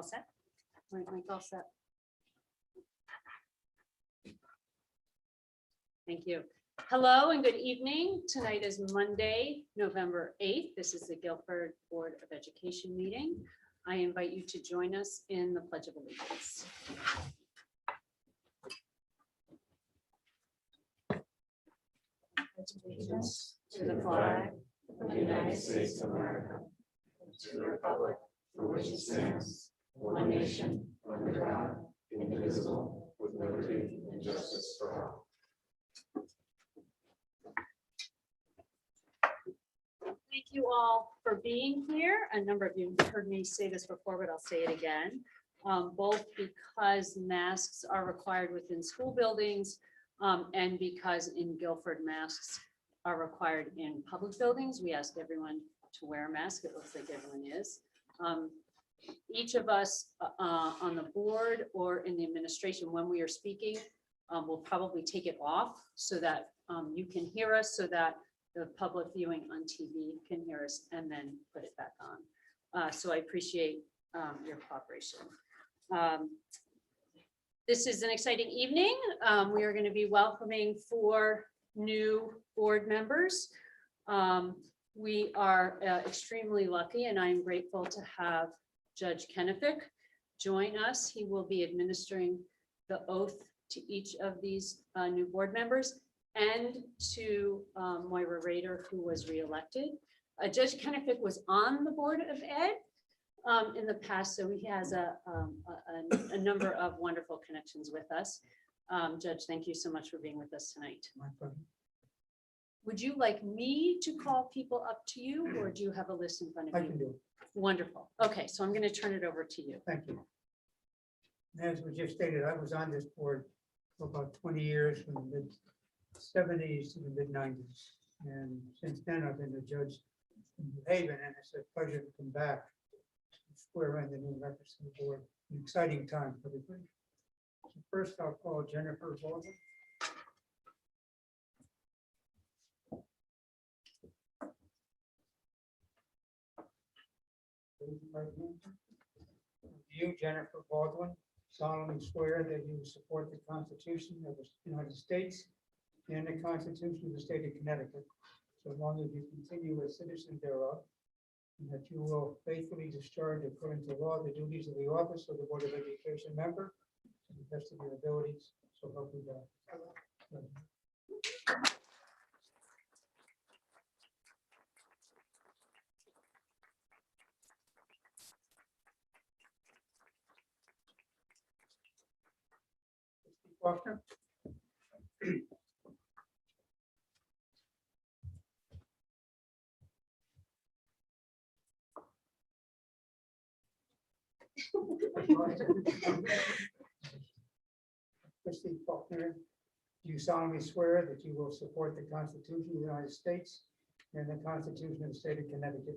All set? Mike, all set? Thank you. Hello and good evening. Tonight is Monday, November 8th. This is the Guilford Board of Education meeting. I invite you to join us in the Pledge of Allegiance. Allegiance to the flag of the United States of America, to the republic for which it stands, one nation, under God, indivisible, with liberty and justice for all. Thank you all for being here. A number of you heard me say this before, but I'll say it again. Both because masks are required within school buildings and because in Guilford masks are required in public buildings. We ask everyone to wear a mask. It looks like everyone is. Each of us on the board or in the administration, when we are speaking, will probably take it off so that you can hear us, so that the public viewing on TV can hear us, and then put it back on. So I appreciate your cooperation. This is an exciting evening. We are going to be welcoming 4 new board members. We are extremely lucky, and I'm grateful to have Judge Kenefick join us. He will be administering the oath to each of these new board members, and to Moira Rader, who was reelected. Judge Kenefick was on the Board of Ed in the past, so he has a number of wonderful connections with us. Judge, thank you so much for being with us tonight. My pleasure. Would you like me to call people up to you, or do you have a list in front of I you? can do it. Wonderful. Okay, so I'm going to turn it over to you. Thank you. As we just stated, I was on this board for about 20 years, from the mid-70s to the mid-90s. And since then, I've been a judge in New Haven, and it's a pleasure to come back to swear in the new members of the board. An exciting time for everybody. So first, I'll call Jennifer Baldwin. You, Jennifer Baldwin, solemnly swear that you will support the Constitution of the United States and the Constitution of the State of Connecticut, so long as you continue a citizen thereof, and that you will faithfully discharge according to law the duties of the office of the Board of Education member to the best of your abilities, so help you God. Faulkner. Christine Faulkner, do you solemnly swear that you will support the Constitution of the United States and the Constitution of the State of Connecticut,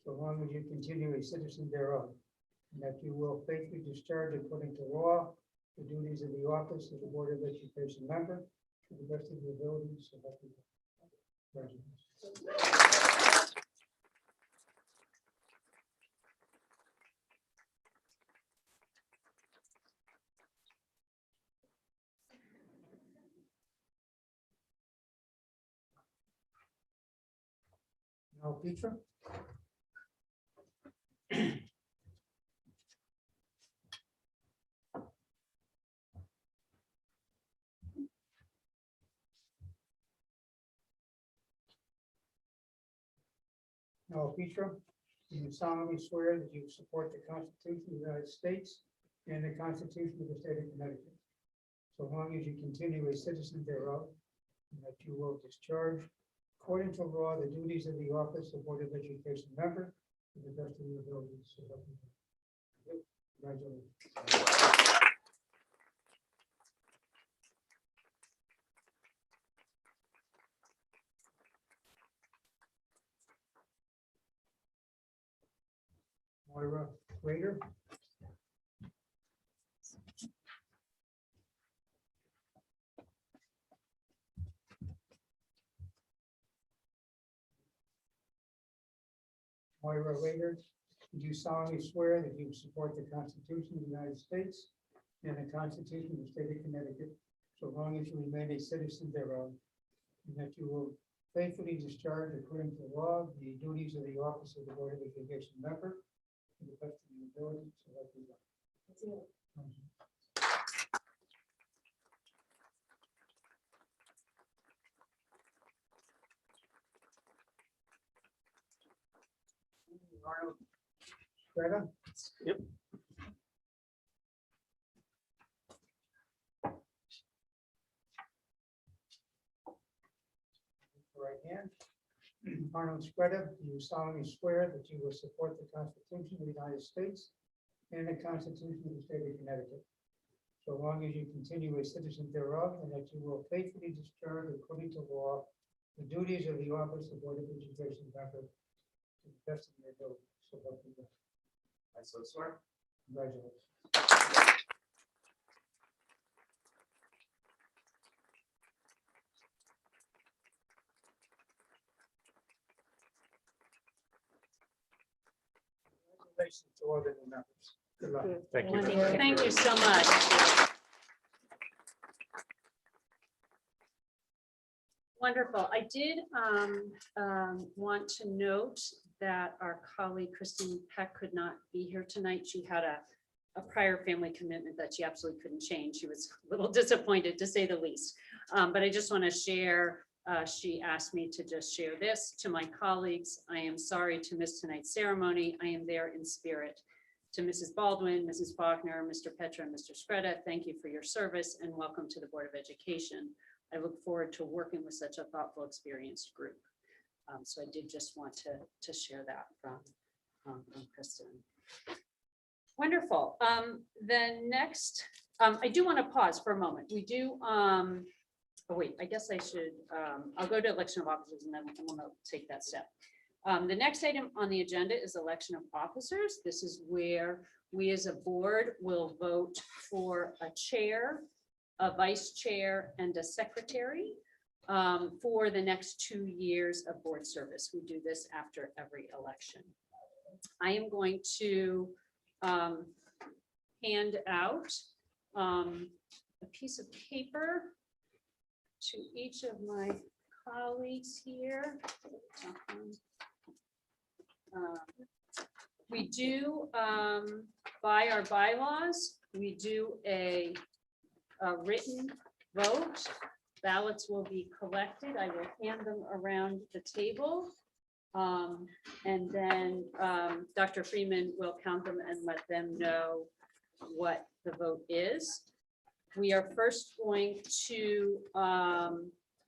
so long as you continue a citizen thereof, and that you will faithfully discharge according to law the duties of the office of the Board of Education member to the best of your abilities, so help you God. Congratulations. Now, Petra. Now, Petra, do you solemnly swear that you support the Constitution of the United States and the Constitution of the State of Connecticut, so long as you continue a citizen thereof, and that you will discharge according to law the duties of the office of Board of Education member to the best of your abilities, so help you God. Congratulations. Moira Rader. Moira Rader, do you solemnly swear that you will support the Constitution of the United States and the Constitution of the State of Connecticut, so long as you remain a citizen thereof, and that you will faithfully discharge according to law the duties of the office of the Board of Education member to the best of your ability, so help you God. Arnold Greta? Yep. Right hand. Arnold Spreda, do you solemnly swear that you will support the Constitution of the United States and the Constitution of the State of Connecticut, so long as you continue a citizen thereof, and that you will faithfully discharge according to law the duties of the office of Board of Education member to the best of your ability, so help you God. I so swear. Congratulations. Congratulations to all the new members. Good luck. Thank you. Thank you so much. Wonderful. I did want to note that our colleague Christine Peck could not be here tonight. She had a prior family commitment that she absolutely couldn't change. She was a little disappointed, to say the least. But I just want to share, she asked me to just share this to my colleagues. I am sorry to miss tonight's ceremony. I am there in spirit. To Mrs. Baldwin, Mrs. Faulkner, Mr. Petra, and Mr. Spreda, thank you for your service and welcome to the Board of Education. I look forward to working with such a thoughtful, experienced group. So I did just want to share that from Kristen. Wonderful. Then next, I do want to pause for a moment. We do, oh wait, I guess I should, I'll go to election of officers and then we'll take that step. The next item on the agenda is election of officers. This is where we as a board will vote for a chair, a vice chair, and a secretary for the next 2 years of board service. We do this after every election. I am going to hand out a piece of paper to each of my colleagues here. We do, by our bylaws, we do a written vote. Ballots will be collected. I will hand them around the table. And then Dr. Freeman will count them and let them know what the vote is. We are first going to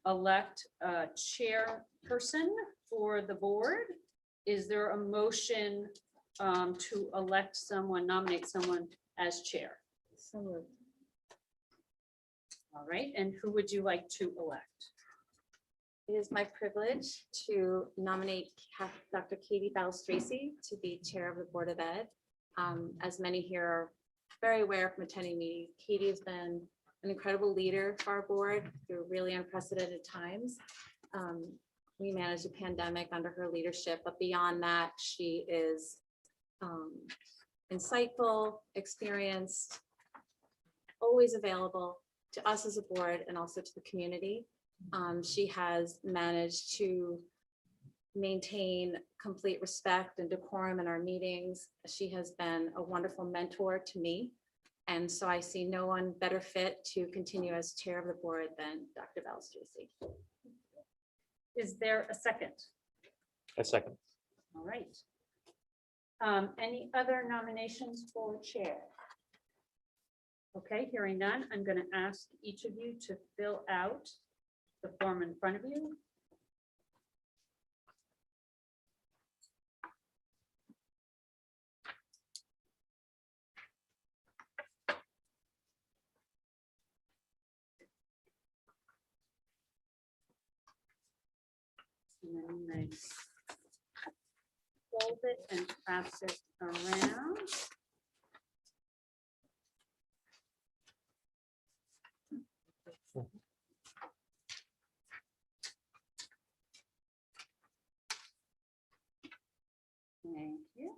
elect a chairperson for the board. Is there a motion to elect someone, nominate someone as chair? So moved. All right, and who would you like to elect? It is my privilege to nominate Dr. Katie Balistraci to be chair of the Board of Ed. As many here are very aware from attending meetings, Katie has been an incredible leader for our board through really unprecedented times. We managed a pandemic under her leadership, but beyond that, she is insightful, experienced, always available to us as a board and also to the community. She has managed to maintain complete respect and decorum in our meetings. She has been a wonderful mentor to me. And so I see no one better fit to continue as chair of the board than Dr. Balistraci. Is there a second? A second. All right. Any other nominations for chair? Okay, hearing none, I'm going to ask each of you to fill out the form in front of you. And then you may fold it and pass it around. Thank you.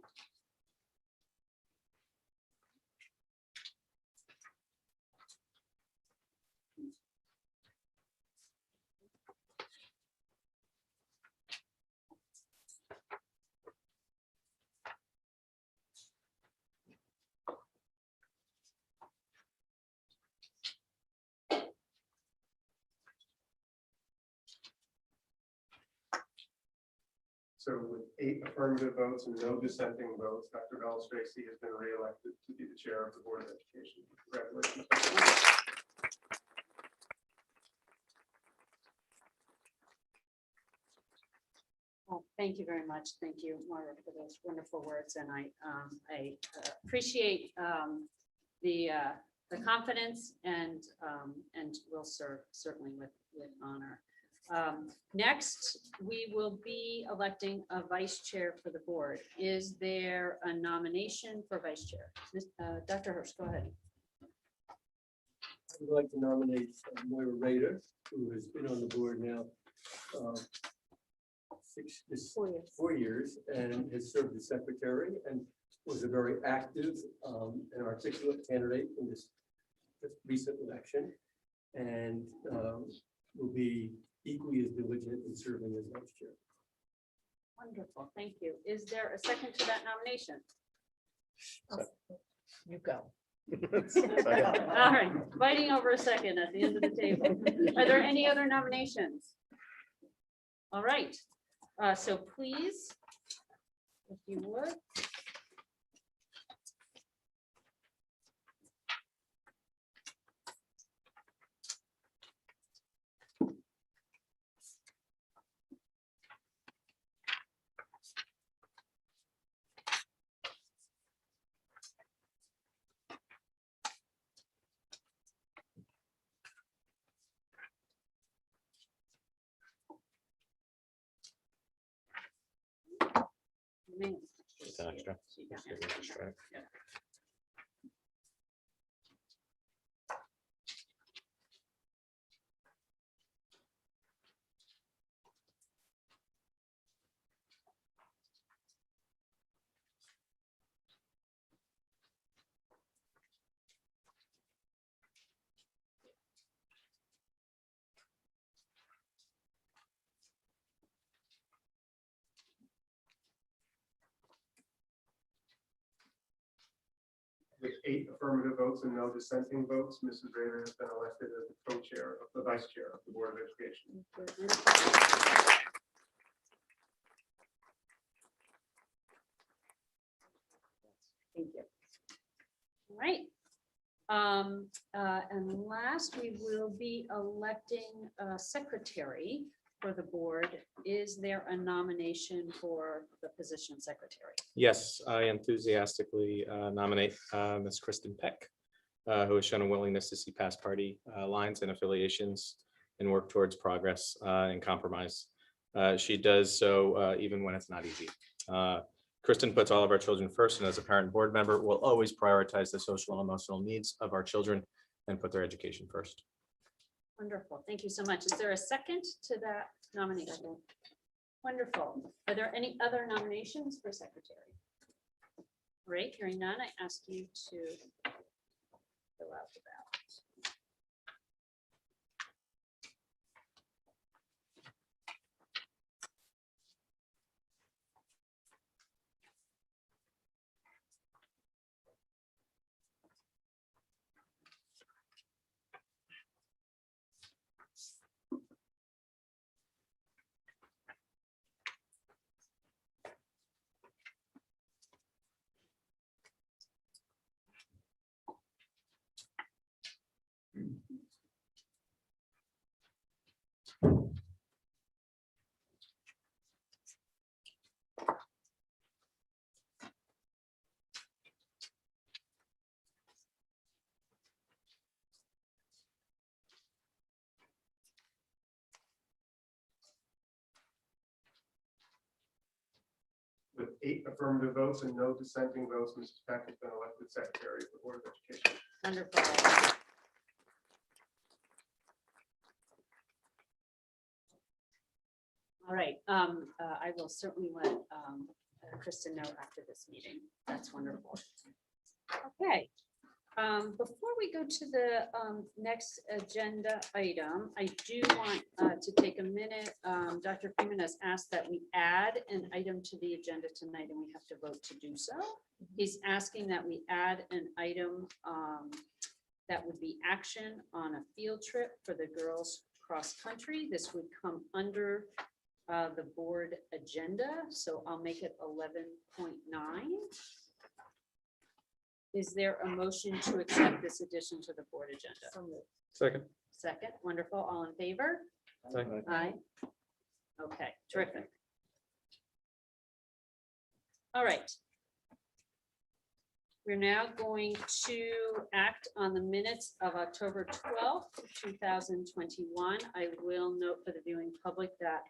So with 8 affirmative votes and no dissenting votes, Dr. Bell Tracy has been reelected to be the chair of the Board of Education. Congratulations. Well, thank you very much. Thank you, Margaret, for those wonderful words, and I appreciate the confidence and will serve certainly with honor. Next, we will be electing a vice chair for the board. Is there a nomination for vice chair? Dr. Hirsch, go ahead. I would like to nominate Moira Rader, who has been on the board now 4 years and has served as secretary and was a very active and articulate candidate in this recent election, and will be equally as diligent in serving as vice chair. Wonderful, thank you. Is there a second to that nomination? You go. All right, fighting over a second at the end of the table. Are there any other nominations? All right, so please, if you would. Just an extra. Yeah. With 8 affirmative votes and no dissenting votes, Mrs. Rader has been elected as the co-chair of the vice chair of the Board of Education. Thank you. All right. And last, we will be electing a secretary for the board. Is there a nomination for the position of secretary? Yes, I enthusiastically nominate Ms. Kristen Peck, who has shown a willingness to see past party lines and affiliations and work towards progress and compromise. She does so even when it's not easy. Kristen puts all of our children first, and as a parent board member, will always prioritize the social and emotional needs of our children and put their education first. Wonderful. Thank you so much. Is there a second to that nomination? Wonderful. Are there any other nominations for secretary? Great. Hearing none, I ask you to fill out the ballot. With 8 affirmative votes and no dissenting votes, Mrs. Peck has been elected secretary of the Board of Education. Wonderful. All right. I will certainly let Kristen know after this meeting. That's wonderful. Okay. Before we go to the next agenda item, I do want to take a minute. Dr. Freeman has asked that we add an item to the agenda tonight, and we have to vote to do so. He's asking that we add an item that would be action on a field trip for the girls cross country. This would come under the board agenda, so I'll make it 11.9. Is there a motion to accept this addition to the board agenda? Second. Second, wonderful. All in favor? Aye. Aye. Okay, terrific. All right. We're now going to act on the minutes of October 12th, 2021. I will note for the viewing public that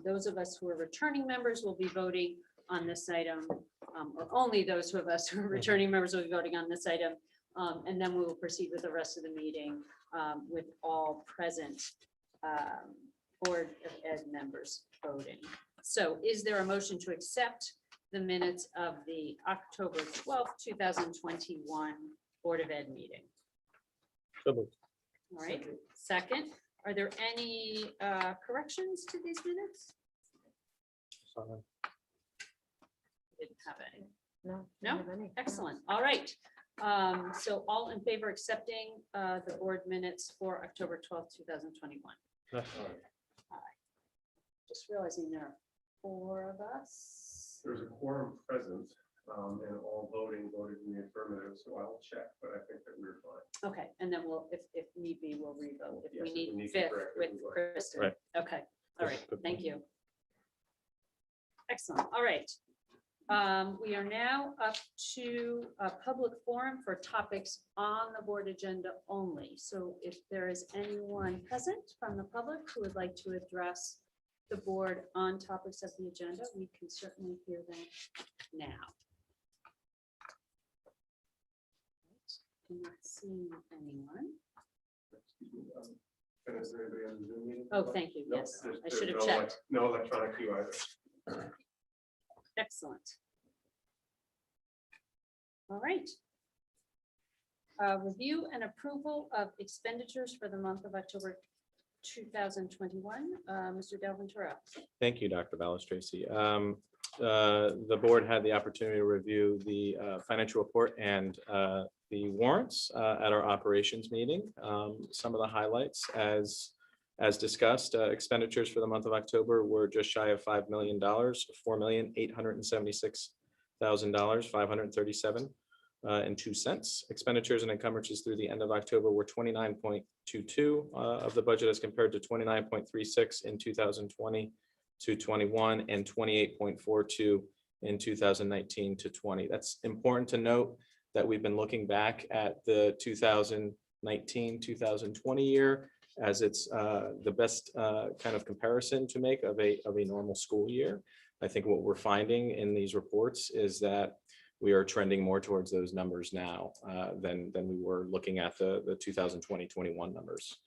those of us who are returning members will be voting on this item, or only those of us who are returning members will be voting on this item. And then we will proceed with the rest of the meeting with all present Board of Ed members voting. So is there a motion to accept the minutes of the October 12th, 2021 Board of Ed meeting? So moved. All right, second, are there any corrections to these minutes? Sorry. Didn't have any. No. No? Excellent. All right. So all in favor accepting the board minutes for October 12th, 2021? Aye. Just realizing there are 4 of us. There's a quorum present, and all voting voted in the affirmative, so I'll check, but I think that we're fine. Okay, and then we'll, if need be, we'll revote. If Yes, we if need we need to 5th correct it, with we will. Kristen. Right. Okay, all right, Good thank point. you. Excellent, all right. We are now up to a public forum for topics on the board agenda only. So if there is anyone present from the public who would like to address the board on topics of the agenda, we can certainly hear them now. I'm not seeing anyone. And is there anybody on the Zoom meeting? Oh, thank you. No, Yes, there's- I there's should have no checked. No electronic queue either. Excellent. All right. Review and approval of expenditures for the month of October 2021. Mr. Del Ventura. Thank you, Dr. Balistraci. The board had the opportunity to review the financial report and the warrants at our operations meeting. Some of the highlights, as discussed, expenditures for the month of October were just shy of $5 million, $4,876,000, 537 and 2 cents. Expenditures and encumbrances through the end of October were 29.22 of the budget, as compared to 29.36 in 2020 to 21 and 28.42 in 2019 to 20. That's important to note that we've been looking back at the 2019-2020 year as it's the best kind of comparison to make of a normal school year. I think what we're finding in these reports is that we are trending more towards those numbers now than we were looking at the 2020-21 numbers.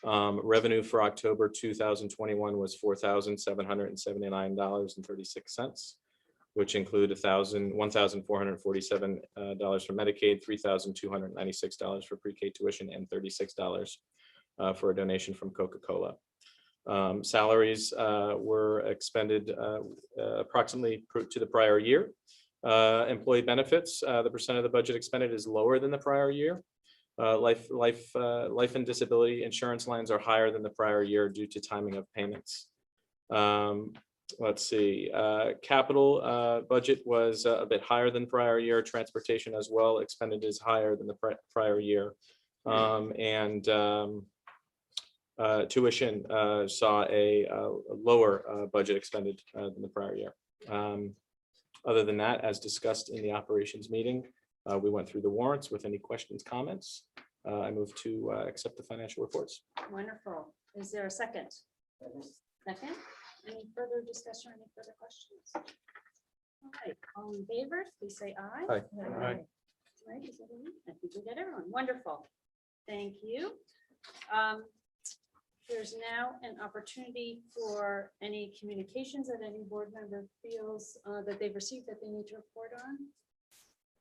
Revenue for October 2021 was $4,779.36, which include $1,447 for Medicaid, $3,296 for pre-K tuition, and $36 for a donation from Coca-Cola. Salaries were expended approximately to the prior year. Employee benefits, the percent of the budget expended is lower than the prior year. Life and disability insurance lines are higher than the prior year due to timing of payments. Let's see, capital budget was a bit higher than prior year. Transportation as well expended is higher than the prior year. Tuition saw a lower budget expended than the prior year. Other than that, as discussed in the operations meeting, we went through the warrants with any questions, comments. I move to accept the financial reports. Wonderful. Is there a second? Second? Any further discussion or any further questions? All right, all in favor, please say aye. Aye. Right, is everyone? I think we got everyone. Wonderful. Thank you. There's now an opportunity for any communications that any board member feels that they've received that they need to report on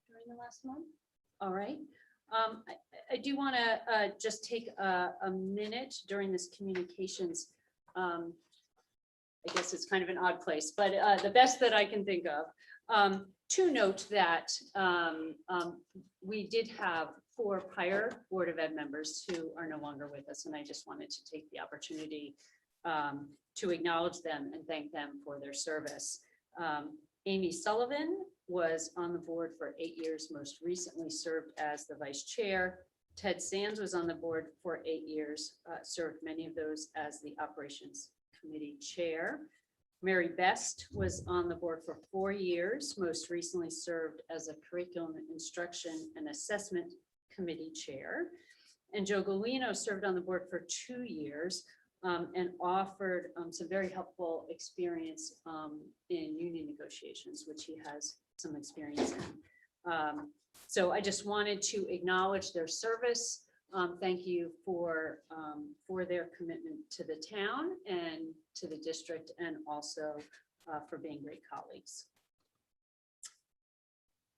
during the last month. All right. I do want to just take a minute during this communications. I guess it's kind of an odd place, but the best that I can think of, to note that we did have 4 prior Board of Ed members who are no longer with us, and I just wanted to take the opportunity to acknowledge them and thank them for their service. Amy Sullivan was on the board for 8 years, most recently served as the vice chair. Ted Sands was on the board for 8 years, served many of those as the operations committee chair. Mary Best was on the board for 4 years, most recently served as a curriculum instruction and assessment committee chair. And Joe Galino served on the board for 2 years and offered some very helpful experience in union negotiations, which he has some experience in. So I just wanted to acknowledge their service. Thank you for their commitment to the town and to the district, and also for being great colleagues.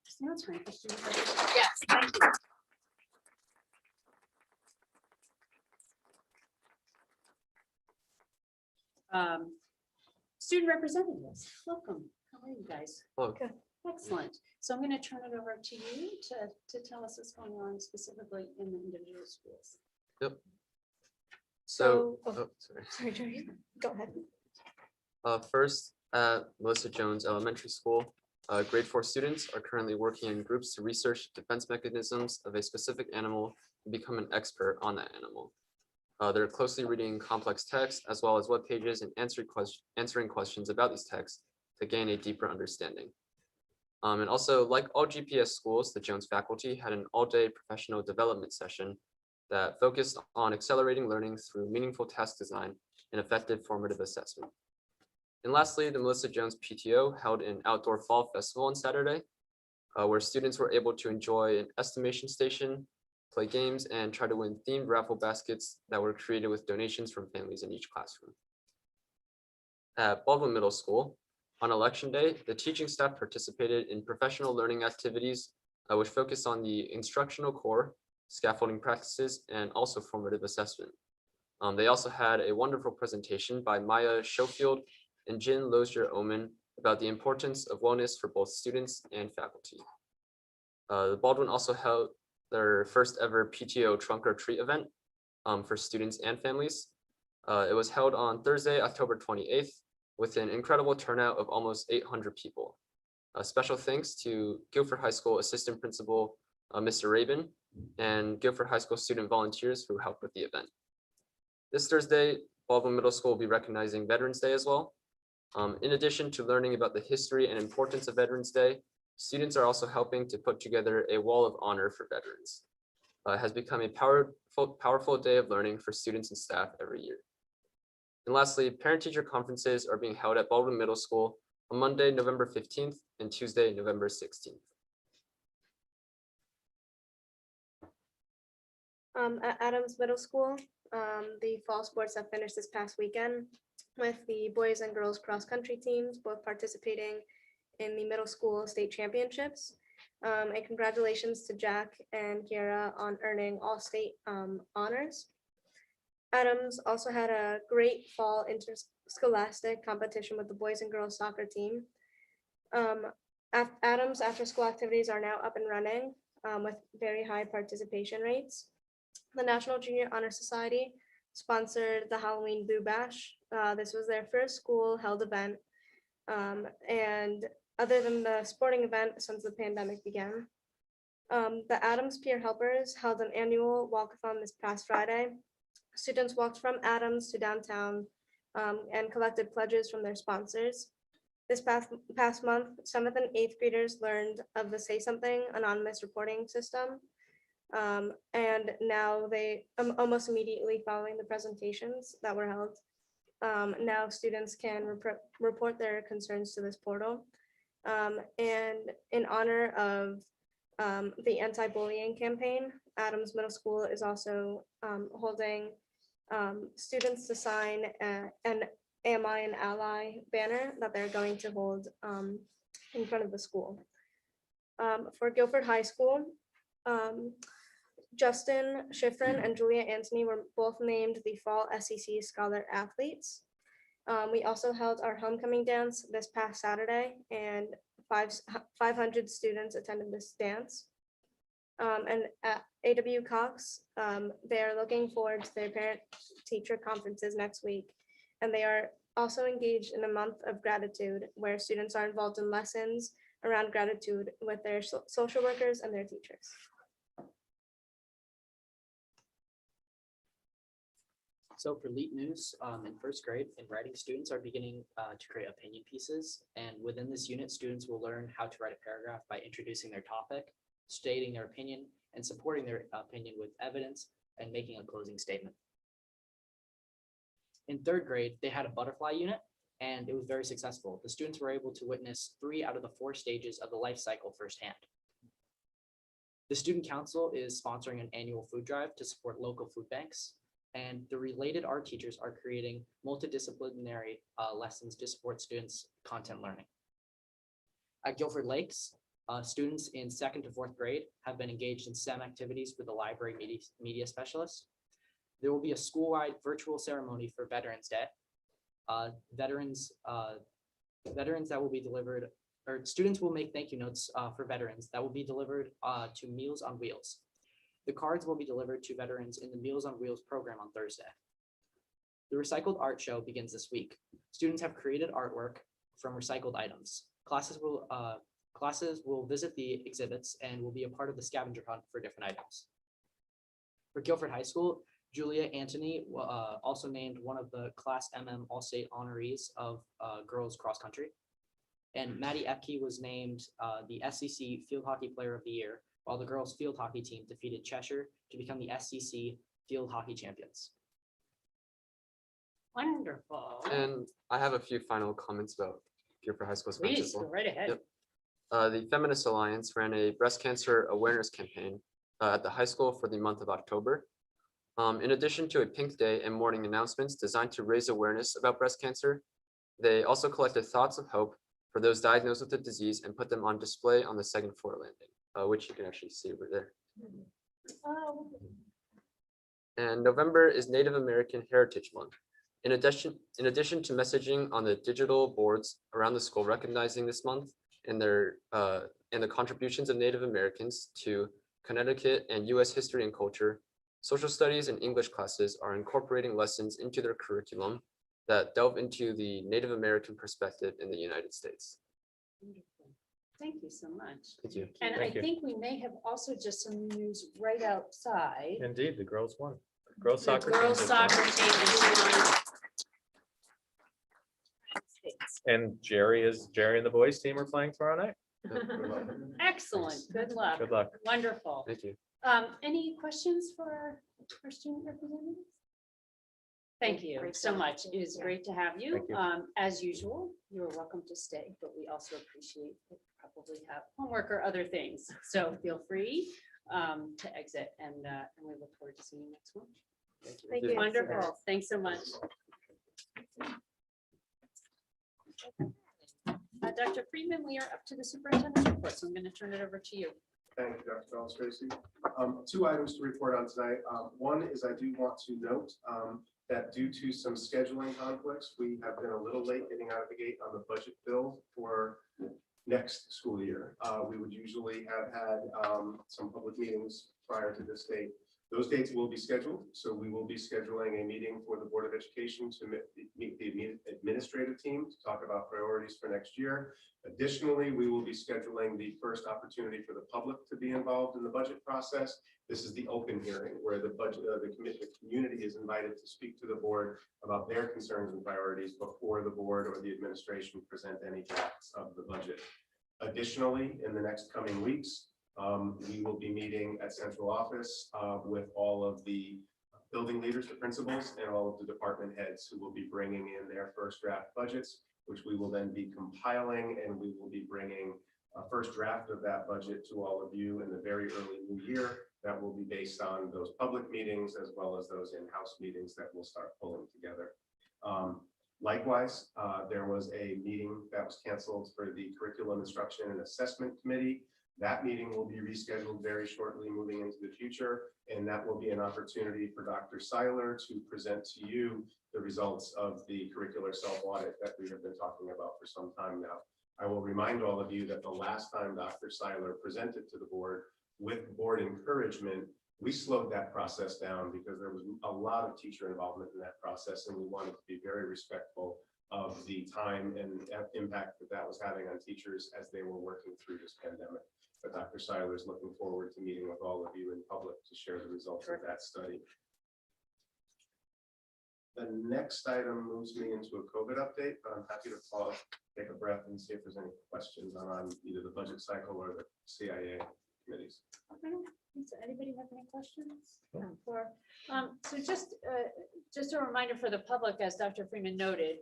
It's now time for student representation. Yes, thank you. Student representatives, welcome. How are you guys? Hello. Good. Excellent. So I'm going to turn it over to you to tell us what's going on specifically in the individual schools. So, sorry. Sorry, Jerry, go ahead. First, at Melissa Jones Elementary School, grade 4 students are currently working in groups to research defense mechanisms of a specific animal and become an expert on that animal. They're closely reading complex texts as well as web pages and answering questions about these texts to gain a deeper understanding. And also, like all GPS schools, the Jones faculty had an all-day professional development session that focused on accelerating learning through meaningful task design and effective formative assessment. And lastly, the Melissa Jones PTO held an outdoor fall festival on Saturday, where students were able to enjoy an estimation station, play games, and try to win themed raffle baskets that were created with donations from families in each classroom. At Baldwin Middle School, on election day, the teaching staff participated in professional learning activities, which focused on the instructional core, scaffolding practices, and also formative assessment. They also had a wonderful presentation by Maya Schofield and Jin Lozier-Oman about the importance of wellness for both students and faculty. The Baldwin also held their first ever PTO trunk or treat event for students and families. It was held on Thursday, October 28th, with an incredible turnout of almost 800 people. Special thanks to Guilford High School Assistant Principal, Mr. Rabin, and Guilford High School student volunteers who helped with the event. This Thursday, Baldwin Middle School will be recognizing Veterans Day as well. In addition to learning about the history and importance of Veterans Day, students are also helping to put together a wall of honor for veterans. It has become a powerful day of learning for students and staff every year. And lastly, parent-teacher conferences are being held at Baldwin Middle School on Monday, November 15th and Tuesday, November 16th. At Adams Middle School, the fall sports have finished this past weekend with the boys and girls cross-country teams both participating in the middle school state championships. And congratulations to Jack and Kiara on earning all state honors. Adams also had a great fall interscholastic competition with the boys and girls soccer team. Adams after-school activities are now up and running with very high participation rates. The National Junior Honor Society sponsored the Halloween Boo Bash. This was their first school-held event, and other than the sporting event since the pandemic began. The Adams Peer Helpers held an annual walkathon this past Friday. Students walked from Adams to downtown and collected pledges from their sponsors. This past month, 7th and 8th graders learned of the Say Something anonymous reporting system. And now they, almost immediately following the presentations that were held, now students can report their concerns to this portal. And in honor of the anti-bullying campaign, Adams Middle School is also holding students to sign an AMI and Ally banner that they're going to hold in front of the school. For Guilford High School, Justin Schifrin and Julia Anthony were both named the Fall SEC Scholar Athletes. We also held our homecoming dance this past Saturday, and 500 students attended this dance. And at AW Cox, they are looking forward to their parent-teacher conferences next week, and they are Also engaged in a month of gratitude where students are involved in lessons around gratitude with their social workers and their teachers. So for Leap News, in first grade, in writing, students are beginning to create opinion pieces. And within this unit, students will learn how to write a paragraph by introducing their topic, stating their opinion, and supporting their opinion with evidence and making a closing statement. In third grade, they had a butterfly unit, and it was very successful. The students were able to witness 3 out of the 4 stages of the life cycle firsthand. The Student Council is sponsoring an annual food drive to support local food banks. And the related art teachers are creating multidisciplinary lessons to support students' content learning. At Guilford Lakes, students in 2nd to 4th grade have been engaged in STEM activities with the library media specialist. There will be a school-wide virtual ceremony for Veterans Day. Veterans that will be delivered, or students will make thank you notes for veterans that will be delivered to Meals on Wheels. The cards will be delivered to veterans in the Meals on Wheels program on Thursday. The recycled art show begins this week. Students have created artwork from recycled items. Classes will visit the exhibits and will be a part of the scavenger hunt for different items. For Guilford High School, Julia Antony also named one of the Class MM All-State honorees of girls cross country. And Maddie Epke was named the SEC Field Hockey Player of the Year, while the girls field hockey team defeated Cheshire to become the SEC field hockey champions. Wonderful. And I have a few final comments about Guilford High School's events as Please, go well. right ahead. Yep. The Feminist Alliance ran a breast cancer awareness campaign at the high school for the month of October. In addition to a pink day and morning announcements designed to raise awareness about breast cancer, they also collected thoughts of hope for those diagnosed with the disease and put them on display on the 2nd floor landing, which you can actually see over there. Oh, And November is Native American Heritage Month. In addition to messaging on the digital boards around the school recognizing this month and the contributions of Native Americans to Connecticut and U.S. history and culture, social studies and English classes are incorporating lessons into their curriculum that delve into the Native American perspective in the United States. wonderful. Thank you so much. Thank you. And I Thank you. think we may have also just some news right outside. Indeed, the girls won. Girls The soccer. team girls just won. soccer team is won. And Jerry and the boys team are playing tomorrow night. Excellent. Good luck. Good luck. Wonderful. Thank you. Any questions for our student representatives? Thank you Great so job. much. It is great to have you. Thank you. As usual, you're welcome to stay, but we also appreciate that you probably have homework or other things. So feel free to exit and we look forward to seeing you next month. Thank you. Wonderful. Thanks so much. Dr. Friedman, we are up to the superintendent's report, so I'm going to turn it over to you. Thank you, Dr. Fellows Tracy. 2 items to report on tonight. One is I do want to note that due to some scheduling conflicts, we have been a little late getting out of the gate on the budget bill for next school year. We would usually have had some public meetings prior to this date. Those dates will be scheduled, so we will be scheduling a meeting for the Board of Education to meet the administrative team to talk about priorities for next year. Additionally, we will be scheduling the first opportunity for the public to be involved in the budget process. This is the open hearing where the community is invited to speak to the board about their concerns and priorities before the board or the administration present any drafts of the budget. Additionally, in the next coming weeks, we will be meeting at central office with all of the building leaders, the principals, and all of the department heads who will be bringing in their first draft budgets, which we will then be compiling, and we will be bringing a first draft of that budget to all of you in the very early new year. That will be based on those public meetings as well as those in-house meetings that we'll start pulling together. Likewise, there was a meeting that was canceled for the Curriculum Instruction and Assessment Committee. That meeting will be rescheduled very shortly moving into the future, and that will be an opportunity for Dr. Seiler to present to you the results of the curricular self-audit that we have been talking about for some time now. I will remind all of you that the last time Dr. Seiler presented to the board with board encouragement, we slowed that process down because there was a lot of teacher involvement in that process, and we wanted to be very respectful of the time and impact that that was having on teachers as they were working through this pandemic. But Dr. Seiler is looking forward to meeting with all of you in public to share the results of that study. The next item moves me into a COVID update, but I'm happy to pause, take a breath, and see if there's any questions on either the budget cycle or the CIA committees. Okay. So anybody have any questions? So just a reminder for the public, as Dr. Freeman noted,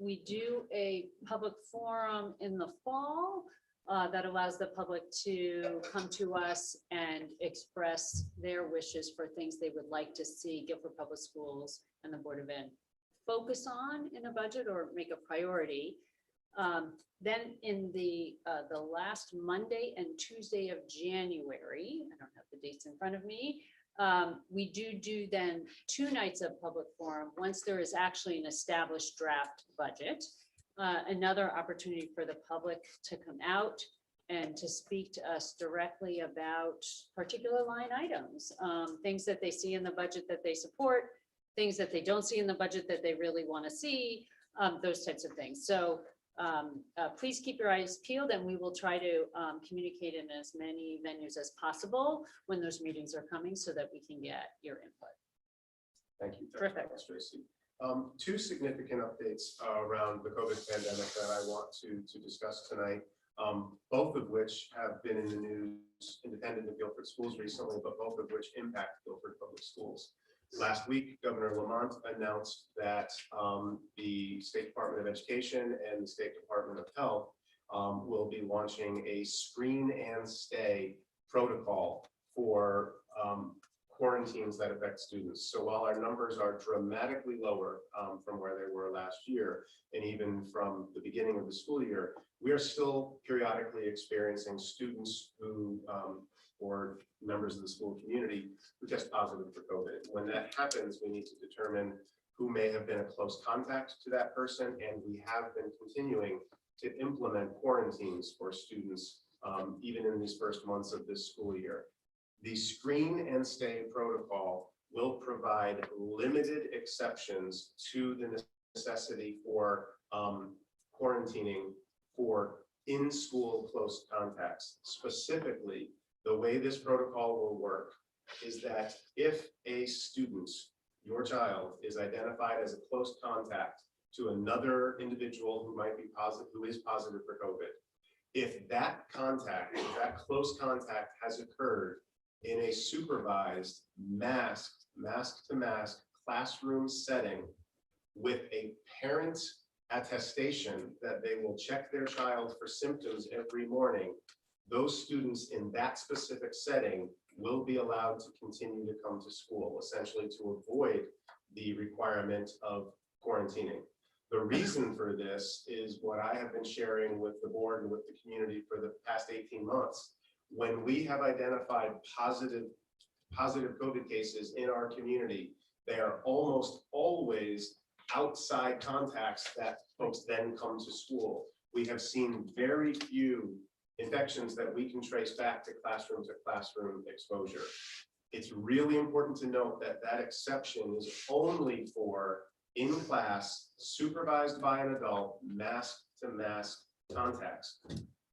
we do a public forum in the fall that allows the public to come to us and express their wishes for things they would like to see Guilford Public Schools and the Board of Ed focus on in a budget or make a priority. Then in the last Monday and Tuesday of January, I don't have the dates in front of me, we do then 2 nights of public forum once there is actually an established draft budget. Another opportunity for the public to come out and to speak to us directly about particular line items, things that they see in the budget that they support, things that they don't see in the budget that they really want to see, those types of things. So please keep your eyes peeled, and we will try to communicate in as many venues as possible when those meetings are coming so that we can get your input. Thank you. Terrific. Dr. Tracy. 2 significant updates around the COVID pandemic that I want to discuss tonight, both of which have been in the news independent of Guilford Schools recently, but both of which impact Guilford Public Schools. Last week, Governor Lamont announced that the State Department of Education and the State Department of Health will be launching a screen and stay protocol for quarantines that affect students. So while our numbers are dramatically lower from where they were last year, and even from the beginning of the school year, we are still periodically experiencing students who, or members of the school community who test positive for COVID. When that happens, we need to determine who may have been a close contact to that person, and we have been continuing to implement quarantines for students even in these first months of this school year. The screen and stay protocol will provide limited exceptions to the necessity for quarantining for in-school close contacts. Specifically, the way this protocol will work is that if a student, your child, is identified as a close contact to another individual who might be positive, who is positive for COVID, if that contact, that close contact has occurred in a supervised, mask-to-mask classroom setting with a parent attestation that they will check their child for symptoms every morning, those students in that specific setting will be allowed to continue to come to school, essentially to avoid the requirement of quarantining. The reason for this is what I have been sharing with the board and with the community for the past 18 months. When we have identified positive COVID cases in our community, they are almost always outside contacts that folks then come to school. We have seen very few infections that we can trace back to classroom exposure. It's really important to note that that exception is only for in-class, supervised by an adult, mask-to-mask contacts.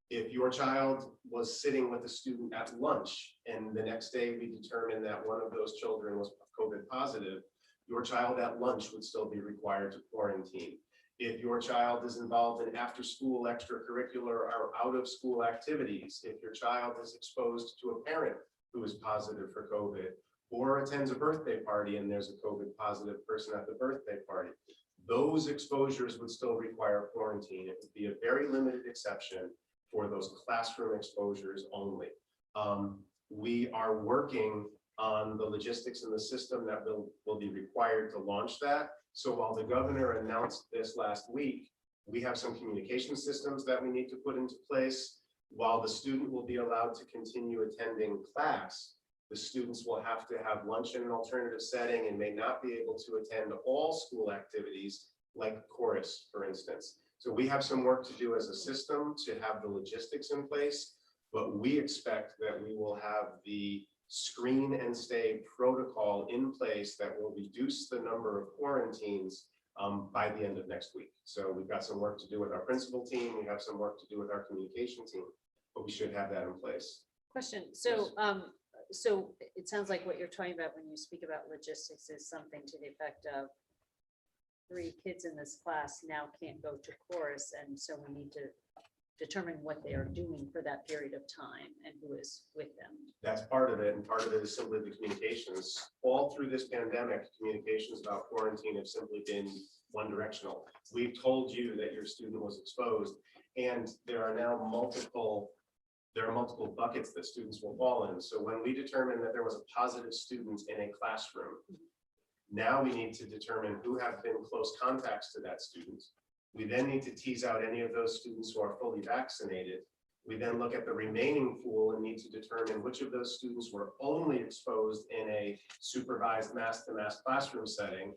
If your child was sitting with a student at lunch and the next day we determined that one of those children was COVID positive, your child at lunch would still be required to quarantine. If your child is involved in after-school extracurricular or out-of-school activities, if your child is exposed to a parent who is positive for COVID, or attends a birthday party and there's a COVID positive person at the birthday party, those exposures would still require quarantine. It would be a very limited exception for those classroom exposures only. We are working on the logistics in the system that will be required to launch that. So while the governor announced this last week, we have some communication systems that we need to put into place. While the student will be allowed to continue attending class, the students will have to have lunch in an alternative setting and may not be able to attend all school activities like chorus, for instance. So we have some work to do as a system to have the logistics in place, but we expect that we will have the screen and stay protocol in place that will reduce the number of quarantines by the end of next week. So we've got some work to do with our principal team. We have some work to do with our communication team, but we should have that in place. Question, so, so it sounds like what you're talking about when you speak about logistics is something to the effect of 3 kids in this class now can't go to chorus, and so we need to determine what they are doing for that period of time and who is with them. That's part of it, and part of it is simply the communications. All through this pandemic, communications about quarantine have simply been one directional. We've told you that your student was exposed, and there are now multiple buckets that students will fall in. So when we determined that there was a positive student in a classroom, now we need to determine who have been close contacts to that student. We then need to tease out any of those students who are fully vaccinated. We then look at the remaining pool and need to determine which of those students were only exposed in a supervised mask-to-mask classroom setting.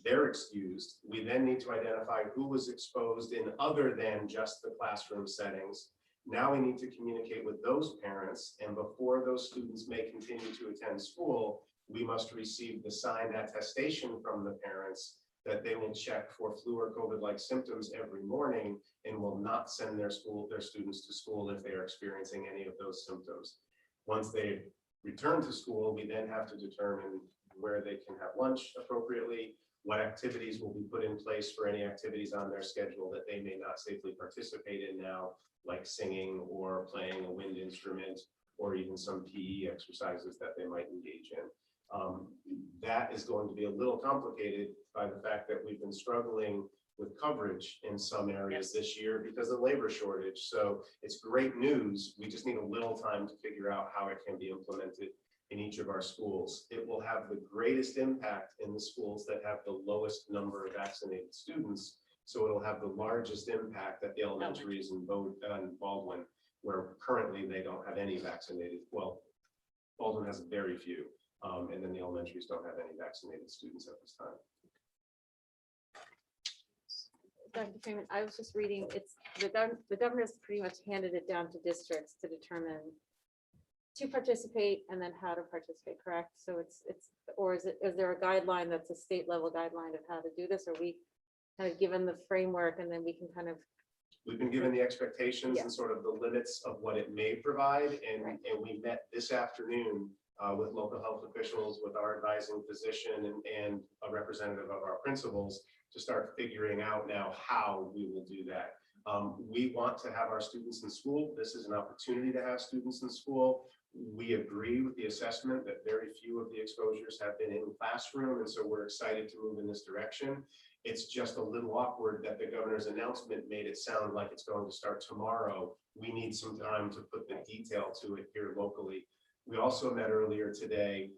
They're excused. We then need to identify who was exposed in other than just the classroom settings. Now we need to communicate with those parents, and before those students may continue to attend school, we must receive the signed attestation from the parents that they will check for flu or COVID-like symptoms every morning and will not send their students to school if they are experiencing any of those symptoms. Once they return to school, we then have to determine where they can have lunch appropriately, what activities will be put in place for any activities on their schedule that they may not safely participate in now, like singing or playing a wind instrument, or even some PE exercises that they might engage in. That is going to be a little complicated by the fact that we've been struggling with coverage in some areas this year because of labor shortage. So it's great news. We just need a little time to figure out how it can be implemented in each of our schools. It will have the greatest impact in the schools that have the lowest number of vaccinated students. So it'll have the largest impact at the elementaries in Baldwin, where currently they don't have any vaccinated. Well, Baldwin has very few. And then the elementaries don't have any vaccinated students at this time. Dr. Freeman, I was just reading, it's the governor's pretty much handed it down to districts to determine to participate and then how to participate, correct? So it's, or is there a guideline that's a state level guideline of how to do this? Or we kind of given the framework and then we can kind of. We've been given the expectations and sort of the limits of what it may provide. And we met this afternoon with local health officials, with our advising physician and a representative of our principals to start figuring out now how we will do that. We want to have our students in school. This is an opportunity to have students in school. We agree with the assessment that very few of the exposures have been in classroom, and so we're excited to move in this direction. It's just a little awkward that the governor's announcement made it sound like it's going to start tomorrow. We need some time to put the detail to it here locally. We also met earlier today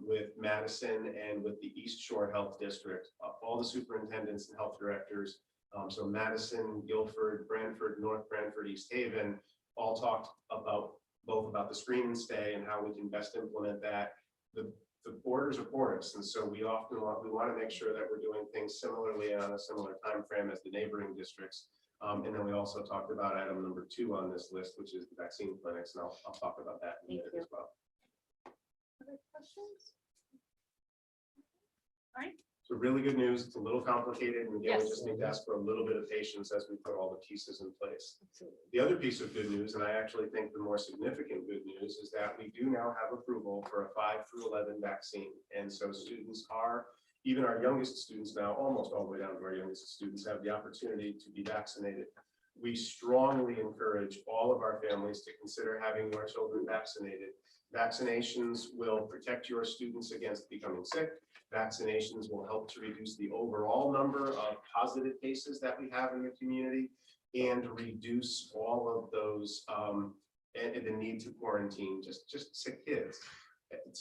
with Madison and with the East Shore Health District, all the superintendents and health directors. So Madison, Guilford, Brantford, North Brantford, East Haven, all talked about both about the screen and stay and how we can best implement that. The borders are porous, and so we want to make sure that we're doing things similarly on a similar time frame as the neighboring districts. And then we also talked about item number 2 on this list, which is the vaccine clinics, and I'll talk about that in a minute as well. Other questions? All right. So really good news. It's a little complicated, and again, we Yes. just need to ask for a little bit of patience as we put all the pieces in place. Absolutely. The other piece of good news, and I actually think the more significant good news, is that we do now have approval for a 5 through 11 vaccine. And so students are, even our youngest students now, almost all the way down to our youngest students, have the opportunity to be vaccinated. We strongly encourage all of our families to consider having your children vaccinated. Vaccinations will protect your students against becoming sick. Vaccinations will help to reduce the overall number of positive cases that we have in the community and reduce all of those and the need to quarantine just sick kids.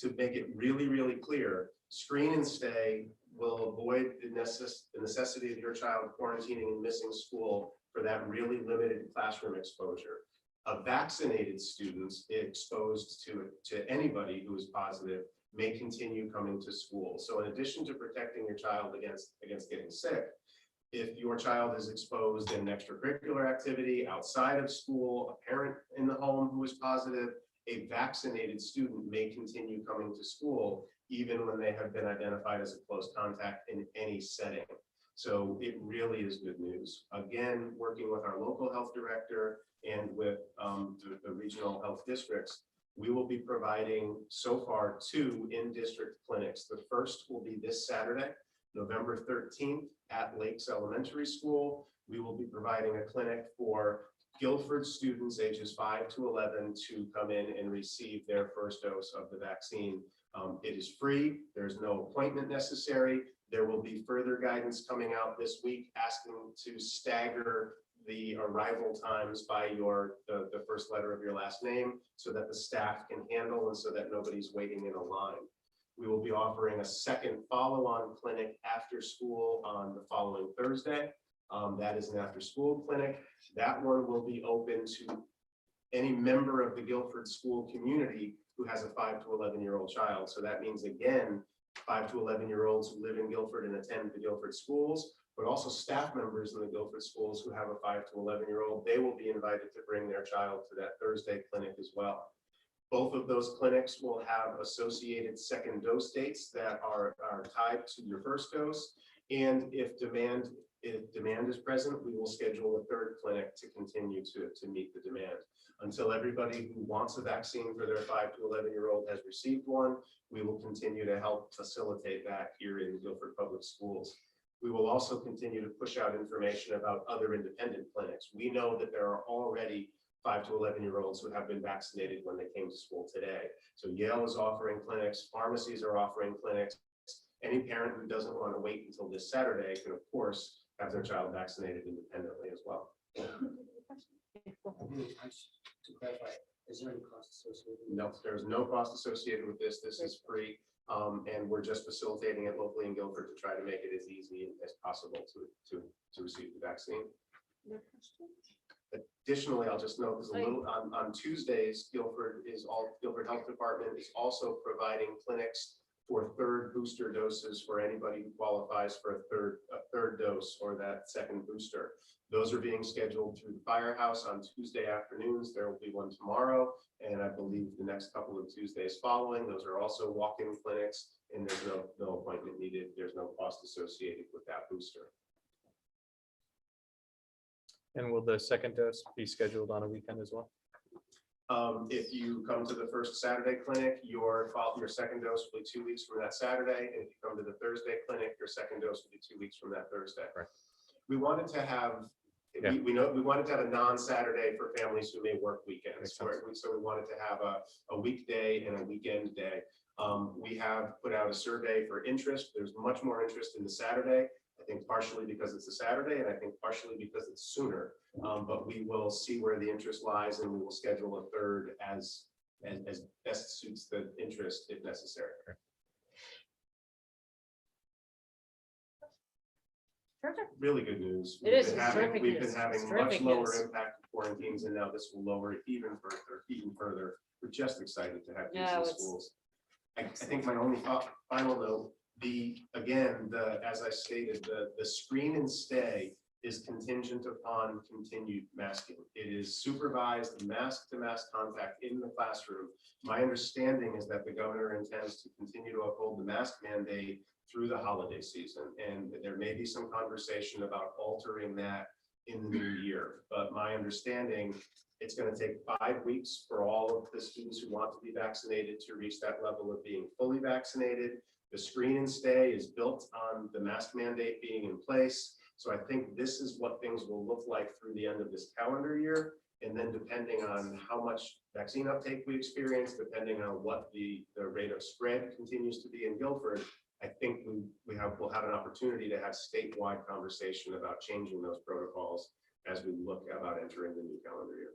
To make it really, really clear, screen and stay will avoid the necessity of your child quarantining and missing school for that really limited classroom exposure. A vaccinated student exposed to anybody who is positive may continue coming to school. So in addition to protecting your child against getting sick, if your child is exposed in an extracurricular activity outside of school, a parent in the home who is positive, a vaccinated student may continue coming to school even when they have been identified as a close contact in any setting. So it really is good news. Again, working with our local health director and with the regional health districts, we will be providing so far 2 in-district clinics. The first will be this Saturday, November 13th at Lakes Elementary School. We will be providing a clinic for Guilford students ages 5 to 11 to come in and receive their first dose of the vaccine. It is free. There's no appointment necessary. There will be further guidance coming out this week asking to stagger the arrival times by the first letter of your last name so that the staff can handle and so that nobody's waiting in a line. We will be offering a second follow-on clinic after school on the following Thursday. That is an after-school clinic. That one will be open to any member of the Guilford school community who has a 5 to 11-year-old child. So that means, again, 5 to 11-year-olds who live in Guilford and attend the Guilford schools, but also staff members in the Guilford schools who have a 5 to 11-year-old. They will be invited to bring their child to that Thursday clinic as well. Both of those clinics will have associated second dose dates that are tied to your first dose. And if demand is present, we will schedule a third clinic to continue to meet the demand. Until everybody who wants a vaccine for their 5 to 11-year-old has received one, we will continue to help facilitate that here in Guilford Public Schools. We will also continue to push out information about other independent clinics. We know that there are already 5 to 11-year-olds who have been vaccinated when they came to school today. So Yale is offering clinics, pharmacies are offering clinics. Any parent who doesn't want to wait until this Saturday can, of course, have their child vaccinated independently as well. To clarify, is there any cost associated? No, there's no cost associated with this. This is free. And we're just facilitating it locally in Guilford to try to make it as easy as possible to receive the vaccine. Additionally, I'll just note there's a little on Tuesdays, Guilford Health Department is also providing clinics for third booster doses for anybody who qualifies for a third dose or that second booster. Those are being scheduled through the Firehouse on Tuesday afternoons. There will be one tomorrow, and I believe the next couple of Tuesdays following. Those are also walk-in clinics, and there's no appointment needed. There's no cost associated with that booster. And will the second dose be scheduled on a weekend as well? If you come to the first Saturday clinic, your second dose will be 2 weeks from that Saturday. And if you come to the Thursday clinic, your second dose will be 2 weeks from that Thursday. Right. We wanted to have, Yeah. we wanted to have a non-Saturday for families who may work weekends. Makes sense. So we wanted to have a weekday and a weekend day. We have put out a survey for interest. There's much more interest in the Saturday. I think partially because it's a Saturday, and I think partially because it's sooner. But we will see where the interest lies, and we will schedule a third as best suits the interest if necessary. Perfect. Really good news. It is. It's terrific We've news. been having It's much terrific lower news. impact of quarantines, and now this will lower it even further. We're just excited to have these No, in it's- schools. I think my only final note, as I stated, the screen and stay is contingent upon continued masking. It is supervised mask-to-mask contact in the classroom. My understanding is that the governor intends to continue to uphold the mask mandate through the holiday season. And there may be some conversation about altering that in the new year. But my understanding, it's going to take 5 weeks for all of the students who want to be vaccinated to reach that level of being fully vaccinated. The screen and stay is built on the mask mandate being in place. So I think this is what things will look like through the end of this calendar year. And then depending on how much vaccine uptake we experience, depending on what the rate of spread continues to be in Guilford, I think we'll have an opportunity to have statewide conversation about changing those protocols as we look about entering the new calendar year.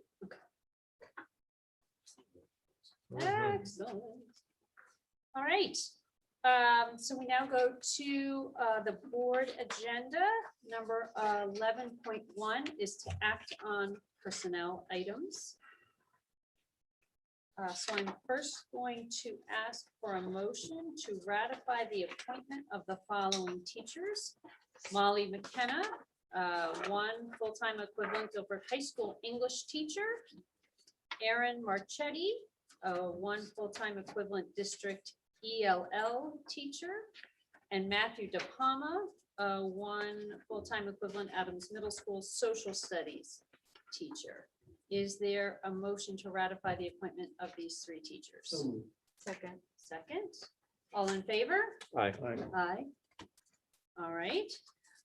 Excellent. All right. So we now go to the board agenda. Number 11.1 is to act on personnel items. So I'm first going to ask for a motion to ratify the appointment of the following teachers. Molly McKenna, 1 full-time equivalent Guilford High School English teacher. Aaron Marchetti, 1 full-time equivalent district ELL teacher. And Matthew De Palma, one full-time equivalent Adams Middle School social studies teacher. Is there a motion to ratify the appointment of these three teachers? Second. Second, all in favor? Aye. Aye. All right.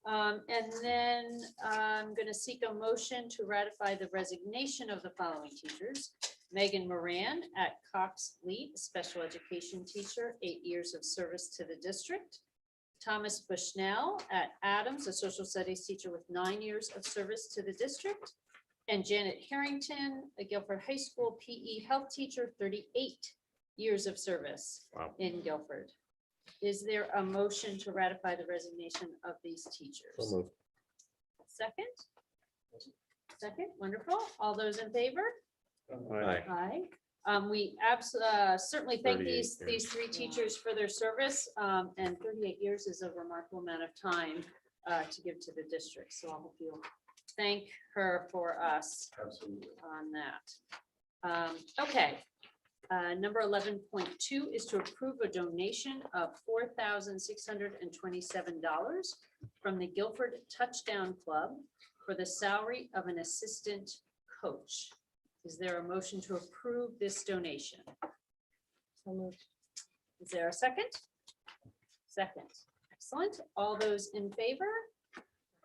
And then I'm going to seek a motion to ratify the resignation of the following teachers. Megan Moran at Cox Leet, special education teacher, 8 years of service to the district. Thomas Bushnell at Adams, a social studies teacher with 9 years of service to the district. And Janet Harrington, a Guilford High School PE health teacher, 38 years of service Wow. in Guilford. Is there a motion to ratify the resignation of these teachers? So moved. Second? Second, wonderful. All those in favor? Aye. Aye. We certainly thank 38 these years. three teachers for their service, and 38 years is a remarkable amount of time to give to the district. So I hope you'll thank her for us Absolutely. on that. Okay. Number 11.2 is to approve a donation of $4,627 from the Guilford Touchdown Club for the salary of an assistant coach. Is there a motion to approve this donation? Is there a second? Second. Excellent. All those in favor?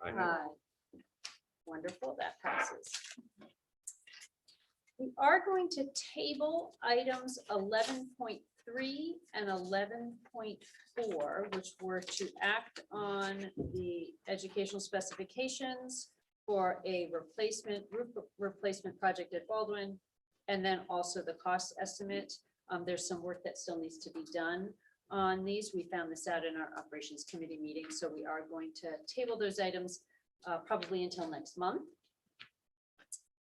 Aye. Wonderful, that passes. We are going to table items 11.3 and 11.4, which were to act on the educational specifications for a roof replacement project at Baldwin, and then also the cost estimate. There's some work that still needs to be done on these. We found this out in our operations committee meeting, so we are going to table those items probably until next month.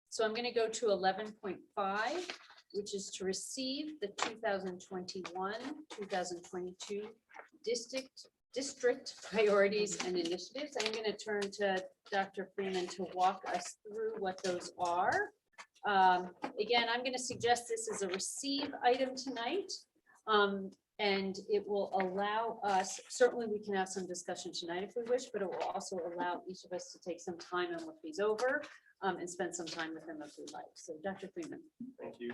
So I'm going to go to 11.5, which is to receive the 2021-2022 district priorities and initiatives. I'm going to turn to Dr. Freeman to walk us through what those are. Again, I'm going to suggest this is a receive item tonight. And it will allow us, certainly we can have some discussion tonight if we wish, but it will also allow each of us to take some time and look these over and spend some time with them if we like. So Dr. Freeman. Thank you.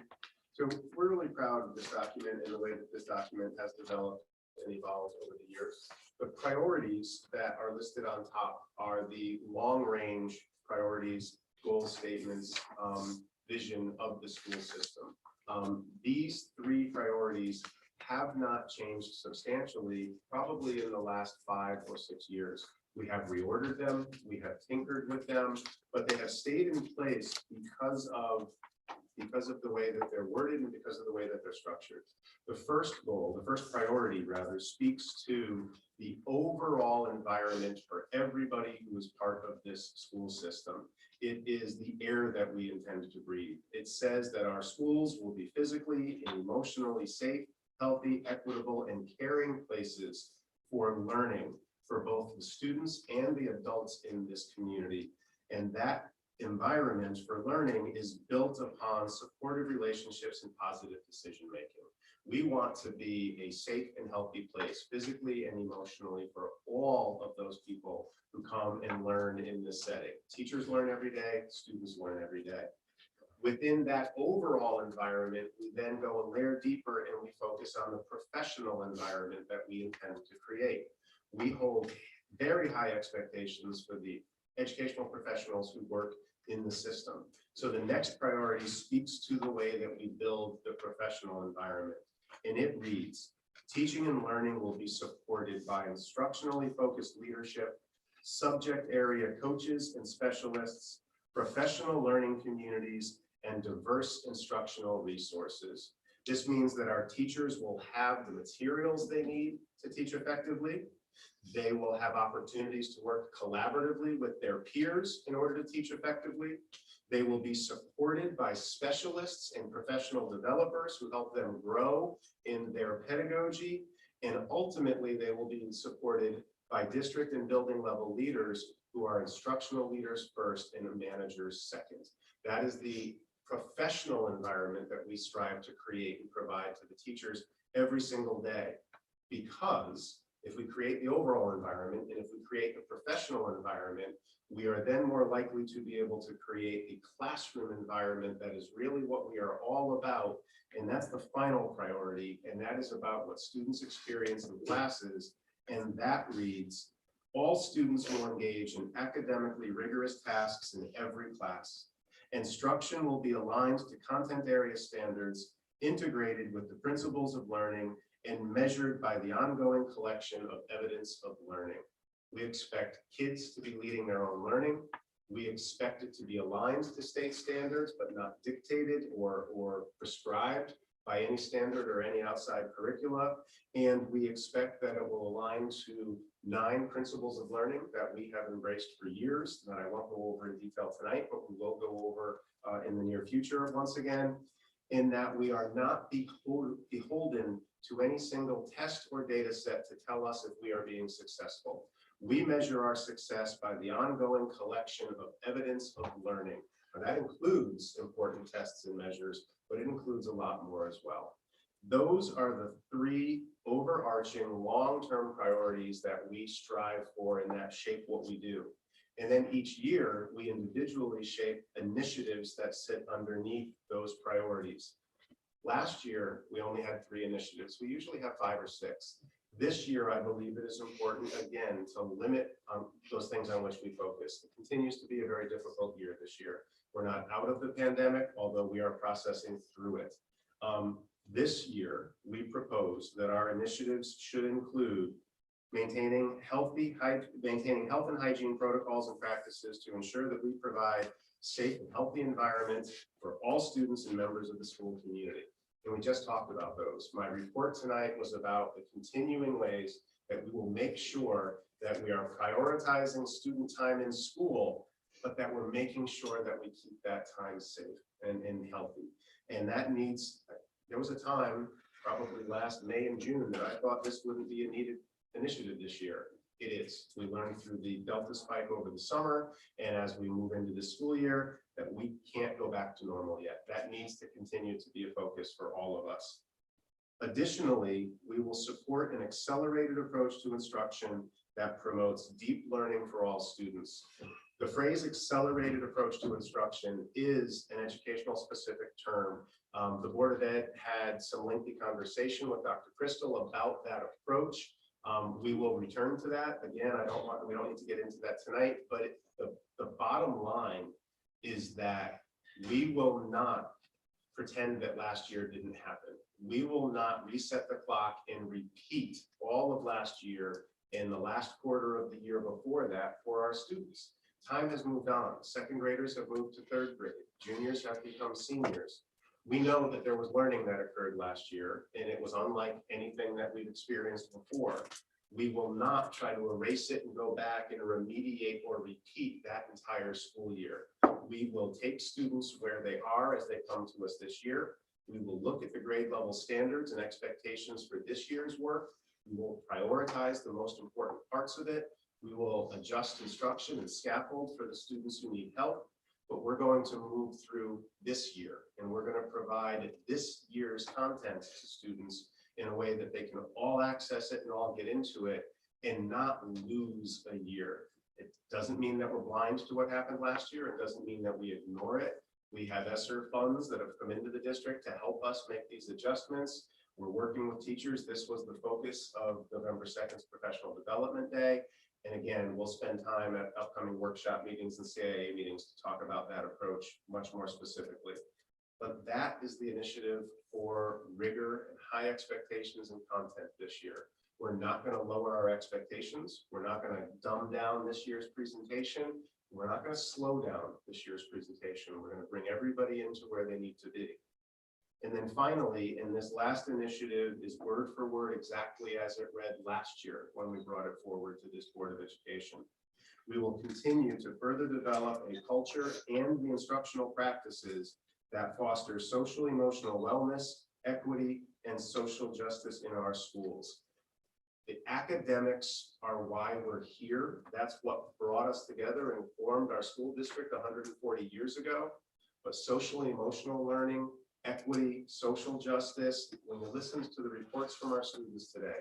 So we're really proud of this document and the way that this document has developed and evolved over the years. The priorities that are listed on top are the long-range priorities, goal statements, vision of the school system. These three priorities have not changed substantially, probably in the last 5 or 6 years. We have reordered them, we have tinkered with them, but they have stayed in place because of the way that they're worded and because of the way that they're structured. The first goal, the first priority rather, speaks to the overall environment for everybody who is part of this school system. It is the air that we intend to breathe. It says that our schools will be physically and emotionally safe, healthy, equitable, and caring places for learning for both the students and the adults in this community. And that environment for learning is built upon supportive relationships and positive decision-making. We want to be a safe and healthy place, physically and emotionally, for all of those people who come and learn in this setting. Teachers learn every day, students learn every day. Within that overall environment, we then go a layer deeper and we focus on the professional environment that we intend to create. We hold very high expectations for the educational professionals who work in the system. So the next priority speaks to the way that we build the professional environment. And it reads, teaching and learning will be supported by instructionally focused leadership, subject area coaches and specialists, professional learning communities, and diverse instructional resources. This means that our teachers will have the materials they need to teach effectively. They will have opportunities to work collaboratively with their peers in order to teach effectively. They will be supported by specialists and professional developers who help them grow in their pedagogy. And ultimately, they will be supported by district and building level leaders who are instructional leaders first and managers second. That is the professional environment that we strive to create and provide to the teachers every single day, because If we create the overall environment, and if we create the professional environment, we are then more likely to be able to create a classroom environment that is really what we are all about. And that's the final priority. And that is about what students experience in classes. And that reads, all students will engage in academically rigorous tasks in every class. Instruction will be aligned to content area standards, integrated with the principles of learning, and measured by the ongoing collection of evidence of learning. We expect kids to be leading their own learning. We expect it to be aligned to state standards, but not dictated or prescribed by any standard or any outside curricula. And we expect that it will align to 9 principles of learning that we have embraced for years that I won't go over in detail tonight, but we will go over in the near future once again, in that we are not beholden to any single test or data set to tell us if we are being successful. We measure our success by the ongoing collection of evidence of learning. Now, that includes important tests and measures, but it includes a lot more as well. Those are the 3 overarching long-term priorities that we strive for and that shape what we do. And then each year, we individually shape initiatives that sit underneath those priorities. Last year, we only had 3 initiatives. We usually have 5 or 6. This year, I believe it is important, again, to limit those things on which we focus. It continues to be a very difficult year this year. We're not out of the pandemic, although we are processing through it. This year, we propose that our initiatives should include maintaining health and hygiene protocols and practices to ensure that we provide safe and healthy environments for all students and members of the school community. And we just talked about those. My report tonight was about the continuing ways that we will make sure that we are prioritizing student time in school, but that we're making sure that we keep that time safe and healthy. And that needs, there was a time, probably last May and June, that I thought this wouldn't be a needed initiative this year. It is. We learned through the Delta spike over the summer, and as we move into the school year, that we can't go back to normal yet. That needs to continue to be a focus for all of us. Additionally, we will support an accelerated approach to instruction that promotes deep learning for all students. The phrase accelerated approach to instruction is an educational specific term. The Board of Ed had some lengthy conversation with Dr. Crystal about that approach. We will return to that. Again, we don't need to get into that tonight, but the bottom line is that we will not pretend that last year didn't happen. We will not reset the clock and repeat all of last year and the last quarter of the year before that for our students. Time has moved on. Second graders have moved to 3rd grade. Juniors have become seniors. We know that there was learning that occurred last year, and it was unlike anything that we've experienced before. We will not try to erase it and go back and remediate or repeat that entire school year. We will take students where they are as they come to us this year. We will look at the grade level standards and expectations for this year's work. We will prioritize the most important parts of it. We will adjust instruction and scaffold for the students who need help. But we're going to move through this year, and we're going to provide this year's content to students in a way that they can all access it and all get into it and not lose a year. It doesn't mean that we're blind to what happened last year. It doesn't mean that we ignore it. We have ESSER funds that have come into the district to help us make these adjustments. We're working with teachers. This was the focus of November 2nd's Professional Development Day. And again, we'll spend time at upcoming workshop meetings and CIA meetings to talk about that approach much more specifically. But that is the initiative for rigor and high expectations and content this year. We're not going to lower our expectations. We're not going to dumb down this year's presentation. We're not going to slow down this year's presentation. We're going to bring everybody into where they need to be. And then finally, in this last initiative is word for word exactly as it read last year when we brought it forward to this Board of Education. We will continue to further develop a culture and the instructional practices that foster social emotional wellness, equity, and social justice in our schools. The academics are why we're here. That's what brought us together and formed our school district 140 years ago. But socially emotional learning, equity, social justice, when you listen to the reports from our students today,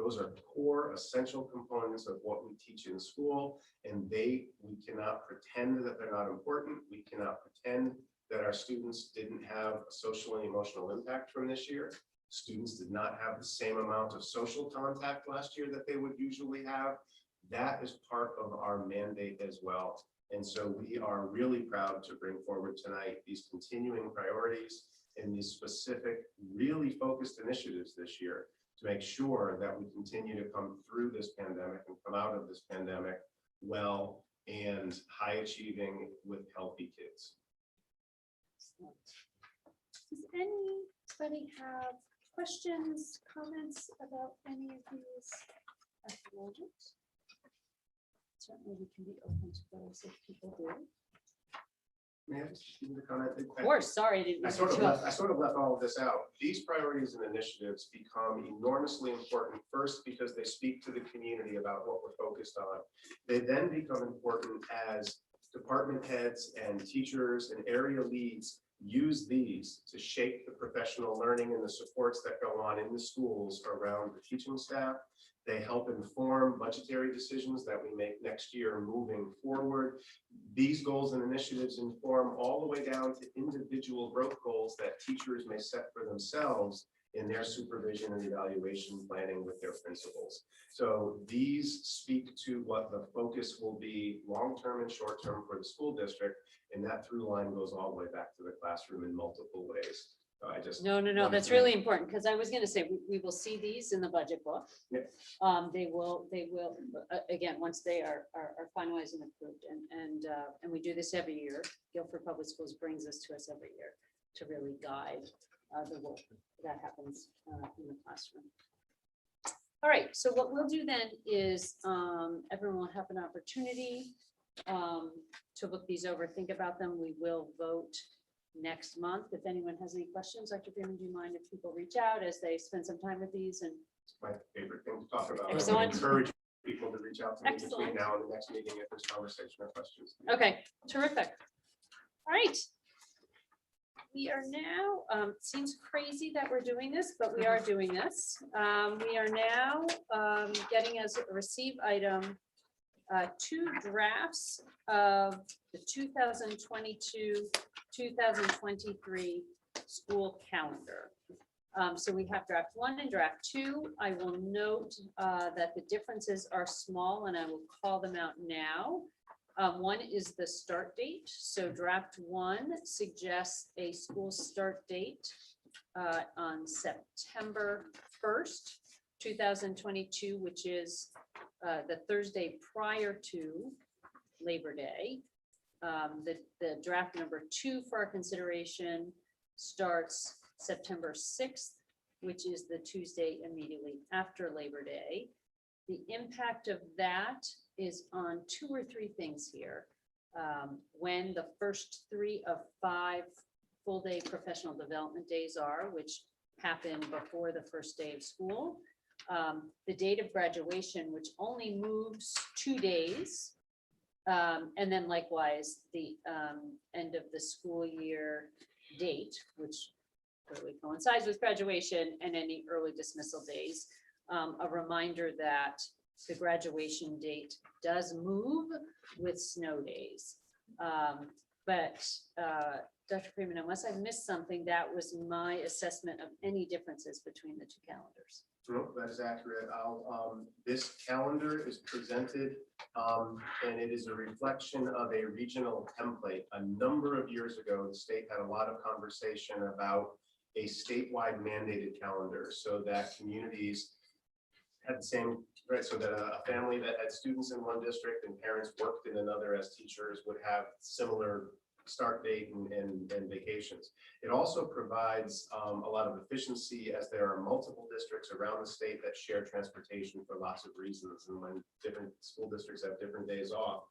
Those are core essential components of what we teach in school, and we cannot pretend that they're not important. We cannot pretend that our students didn't have a social and emotional impact from this year. Students did not have the same amount of social contact last year that they would usually have. That is part of our mandate as well. And so we are really proud to bring forward tonight these continuing priorities and these specific, really focused initiatives this year to make sure that we continue to come through this pandemic and come out of this pandemic well and high achieving with healthy kids. Does anybody have questions, comments about any of these at the moment? Certainly we can be open to those if people do. May I just give a comment? Of course, sorry. I didn't I mean to sort interrupt. of left all of this out. These priorities and initiatives become enormously important, first because they speak to the community about what we're focused on. They then become important as department heads and teachers and area leads use these to shape the professional learning and the supports that go on in the schools around the teaching staff. They help inform budgetary decisions that we make next year moving forward. These goals and initiatives inform all the way down to individual growth goals that teachers may set for themselves in their supervision and evaluation planning with their principals. So these speak to what the focus will be long-term and short-term for the school district. And that through line goes all the way back to the classroom in multiple ways. So I just No, that's really important, because I was going to say, we will see these in the budget book. Yeah. They will, again, once they are finalized and approved, and we do this every year. Guilford Public Schools brings this to us every year to really guide the work that happens in the classroom. All right, so what we'll do then is everyone will have an opportunity to look these over, think about them. We will vote next month. If anyone has any questions, Dr. Freeman, do you mind if people reach out as they spend some time with these? And It's my favorite thing to talk about. I would Excellent. encourage people to reach out to me between Excellent. now and the next meeting if there's conversation or questions. okay, terrific. All right. We are now, seems crazy that we're doing this, but we are doing this. We are now getting as a receive item 2 drafts of the 2022-2023 school calendar. So we have draft 1 and draft 2. I will note that the differences are small, and I will call them out now. One is the start date. So draft 1 suggests a school start date on September 1st, 2022, which is the Thursday prior to Labor Day. The draft number 2 for our consideration starts September 6th, which is the Tuesday immediately after Labor Day. The impact of that is on 2 or 3 things here. When the first 3 of 5 full-day professional development days are, which happen before the first day of school. The date of graduation, which only moves 2 days. And then likewise, the end of the school year date, which clearly coincides with graduation, and any early dismissal days. A reminder that the graduation date does move with snow days. But Dr. Freeman, unless I missed something, that was my assessment of any differences between the 2 calendars. No, that is accurate. This calendar is presented and it is a reflection of a regional template. A number of years ago, the state had a lot of conversation about a statewide mandated calendar so that communities had the same, right? So that a family that had students in one district and parents worked in another as teachers would have similar start date and vacations. It also provides a lot of efficiency as there are multiple districts around the state that share transportation for lots of reasons. And when different school districts have different days off,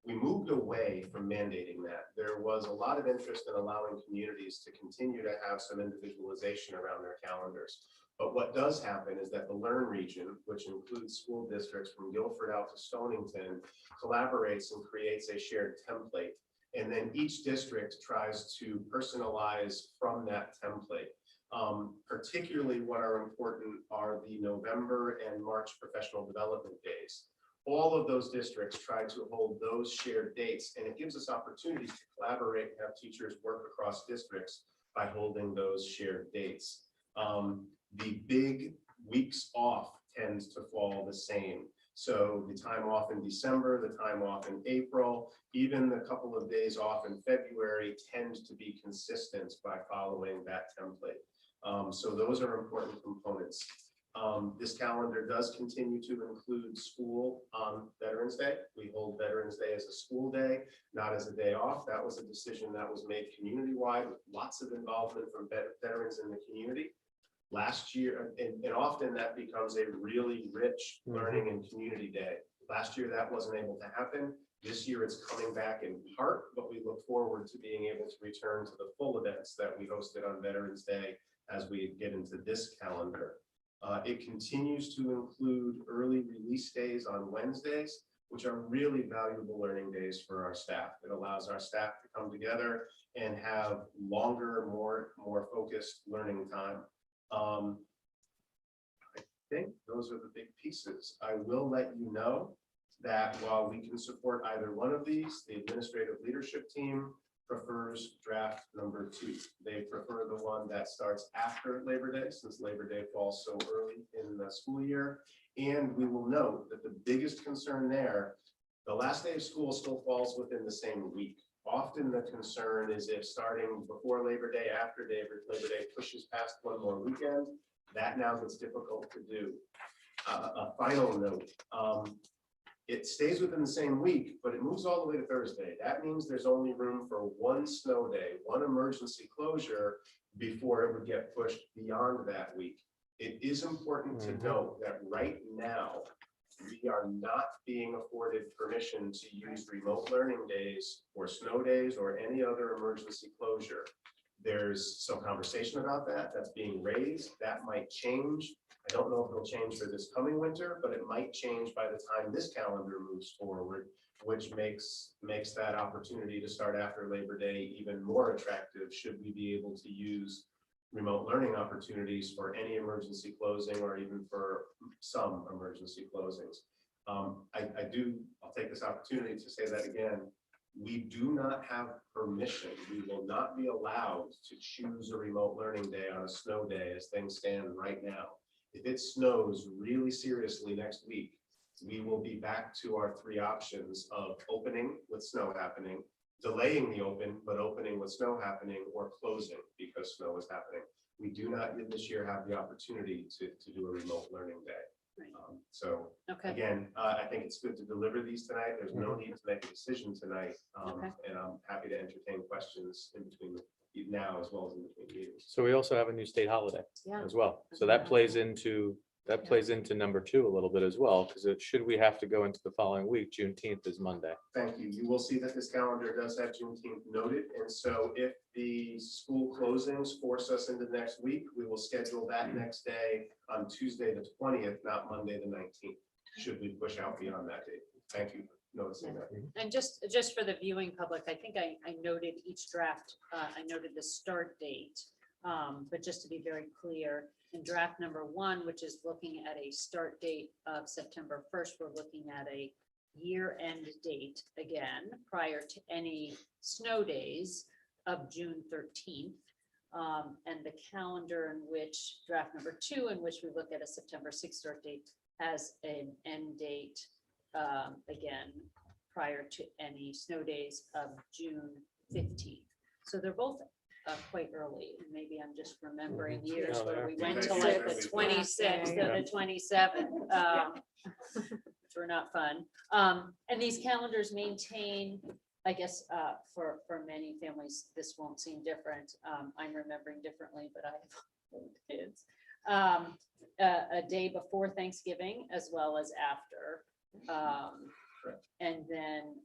we moved away from mandating that. There was a lot of interest in allowing communities to continue to have some individualization around their calendars. But what does happen is that the Learn region, which includes school districts from Guilford out to Stonington, collaborates and creates a shared template. And then each district tries to personalize from that template. Particularly what are important are the November and March professional development days. All of those districts try to hold those shared dates, and it gives us opportunities to collaborate and have teachers work across districts by holding those shared dates. The big weeks off tends to fall the same. So the time off in December, the time off in April, even the couple of days off in February tend to be consistent by following that template. So those are important components. This calendar does continue to include school on Veterans Day. We hold Veterans Day as a school day, not as a day off. That was a decision that was made community-wide with lots of involvement from veterans in the community. Last year, and often that becomes a really rich learning and community day. Last year, that wasn't able to happen. This year, it's coming back in part, but we look forward to being able to return to the full events that we hosted on Veterans Day as we get into this calendar. It continues to include early release days on Wednesdays, which are really valuable learning days for our staff. It allows our staff to come together and have longer, more focused learning time. I think those are the big pieces. I will let you know that while we can support either one of these, the administrative leadership team prefers draft number 2. They prefer the one that starts after Labor Day, since Labor Day falls so early in the school year. And we will note that the biggest concern there, the last day of school still falls within the same week. Often the concern is if starting before Labor Day, after Labor Day pushes past one more weekend, that now gets difficult to do. A final note, it stays within the same week, but it moves all the way to Thursday. That means there's only room for one snow day, one emergency closure before it would get pushed beyond that week. It is important to note that right now, we are not being afforded permission to use remote learning days or snow days or any other emergency closure. There's some conversation about that. That's being raised. That might change. I don't know if it'll change for this coming winter, but it might change by the time this calendar moves forward, which makes that opportunity to start after Labor Day even more attractive should we be able to use remote learning opportunities for any emergency closing or even for some emergency closings. I'll take this opportunity to say that again. We do not have permission. We will not be allowed to choose a remote learning day on a snow day as things stand right now. If it snows really seriously next week, we will be back to our 3 options of opening with snow happening, delaying the open, but opening with snow happening, or closing because snow is happening. We do not this year have the opportunity to do a remote learning day. Right. So Okay. again, I think it's good to deliver these tonight. There's no need to make a decision tonight. Okay. And I'm happy to entertain questions in between now as well as in between meetings. So we also have a new state holiday Yeah. as well. So that plays into number 2 a little bit as well, because should we have to go into the following week, Juneteenth is Monday. Thank you. You will see that this calendar does have Juneteenth noted. And so if the school closings force us into next week, we will schedule that next day on Tuesday, the 20th, not Monday, the 19th, should we push out beyond that date. Thank you for noticing that. And just for the viewing public, I think I noted each draft, I noted the start date. But just to be very clear, in draft number 1, which is looking at a start date of September 1st, we're looking at a year-end date again, prior to any snow days of June 13th. And the calendar in which draft number 2, in which we look at a September 6th start date, has an end date again, prior to any snow days of June 15th. So they're both quite early, and maybe I'm just remembering years No, where they're- we went to Thank like you. the 26th or the 27th, which were not fun. And these calendars maintain, I guess, for many families, this won't seem different. I'm remembering differently, but I have old kids. A day before Thanksgiving as well as after. And then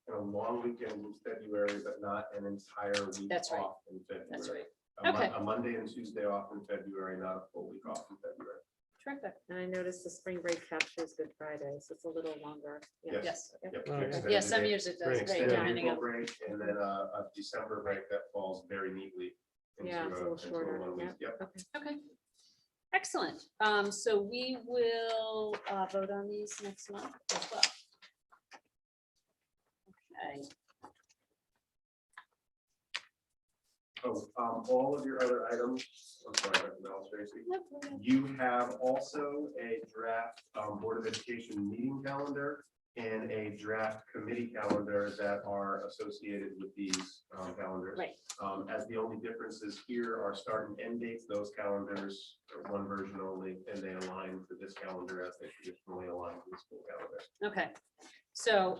A long weekend in February, but not an entire week That's right. off in February. that's right. A Okay. Monday and Tuesday off in February, not a full week off in February. Terrific. And I noticed the spring break captures Good Friday, so it's a little longer. Yeah. Yes. Yep. Oh, an yeah. extended Yeah, some day- years it an does. Right, extended depending April on. break, and then a December break that falls very neatly Yeah, it's a little into shorter, 1 week. yeah. Yep. Okay. Excellent. So we will vote on these next month as well. Okay. All of your other items, I'm sorry, Dr. Bell, Tracy. You have also a draft Board of Education meeting calendar and a draft committee calendar that are associated with these calendars. Right. As the only differences here are start and end dates, those calendars are one version only, and they align to this calendar as they traditionally align to the school calendar. Okay. So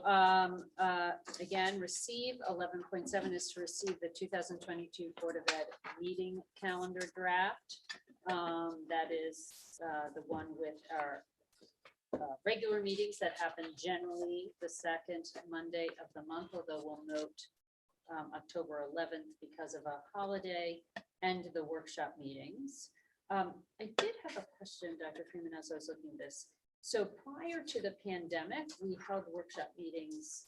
again, receive 11.7 is to receive the 2022 Board of Ed meeting calendar draft. That is the one with our regular meetings that happen generally the second Monday of the month, although we'll note October 11th because of a holiday, and the workshop meetings. I did have a question, Dr. Freeman, as I was looking at this. So prior to the pandemic, we held workshop meetings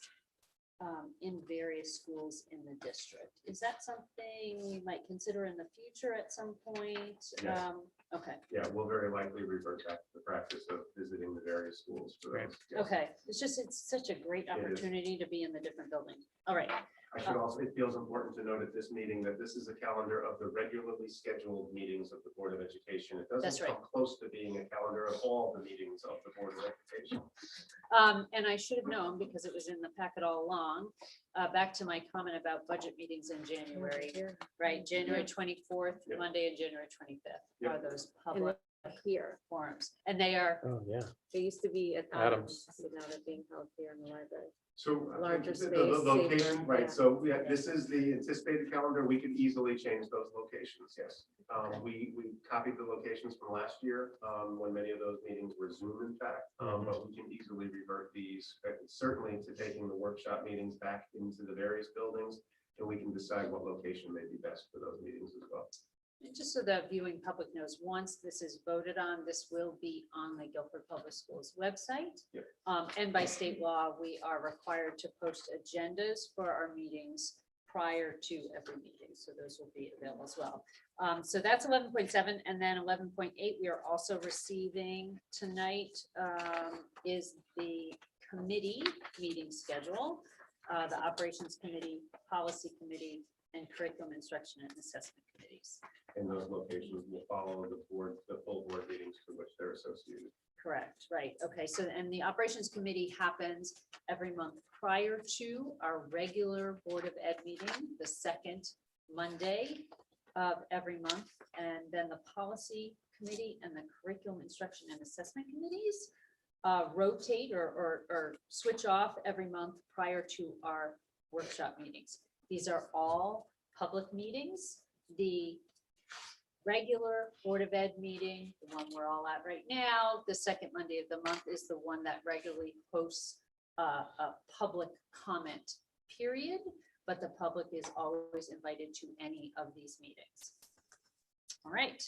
in various schools in the district. Is that something we might consider in the future at some point? Yes. Okay, Yeah, we'll very likely revert back to the practice of visiting the various schools for those. Yes. okay. It's such a great opportunity to be in the different buildings. All right, I should also, it feels important to note at this meeting that this is a calendar of the regularly scheduled meetings of the Board of Education. It That's doesn't right. come close to being a calendar of all the meetings of the Board of Education. and I should have known because it was in the packet all along. Back to my comment about budget meetings in January, right? January 24th, Yep. Monday, and January 25th Yep. are those public Here, forums. And they are, Oh, yeah. they used to be at Adams. Adams, so now they're being held here in the library. So Larger the space, location, safer, right, yeah. so yeah, this is the anticipated calendar. We could easily change those locations, yes. We copied the locations from last year, when many of those meetings were Zoom, in fact, but we can easily revert these, certainly to taking the workshop meetings back into the various buildings, and we can decide what location may be best for those meetings as well. and just so the viewing public knows, once this is voted on, this will be on the Guilford Public Schools website. Yep. And by state law, we are required to post agendas for our meetings prior to every meeting. So those will be available as well. So that's 11.7, and then 11.8, we are also receiving tonight is the committee meeting schedule, the Operations Committee, Policy Committee, and Curriculum Instruction and Assessment Committees. And those locations will follow the full board meetings for which they're associated. Correct, right. Okay, so, and the Operations Committee happens every month prior to our regular Board of Ed meeting, the second Monday of every month. And then the Policy Committee and the Curriculum Instruction and Assessment Committees rotate or switch off every month prior to our workshop meetings. These are all public meetings. The regular Board of Ed meeting, the one we're all at right now, the second Monday of the month is the one that regularly hosts a public comment period, but the public is always invited to any of these meetings. All right.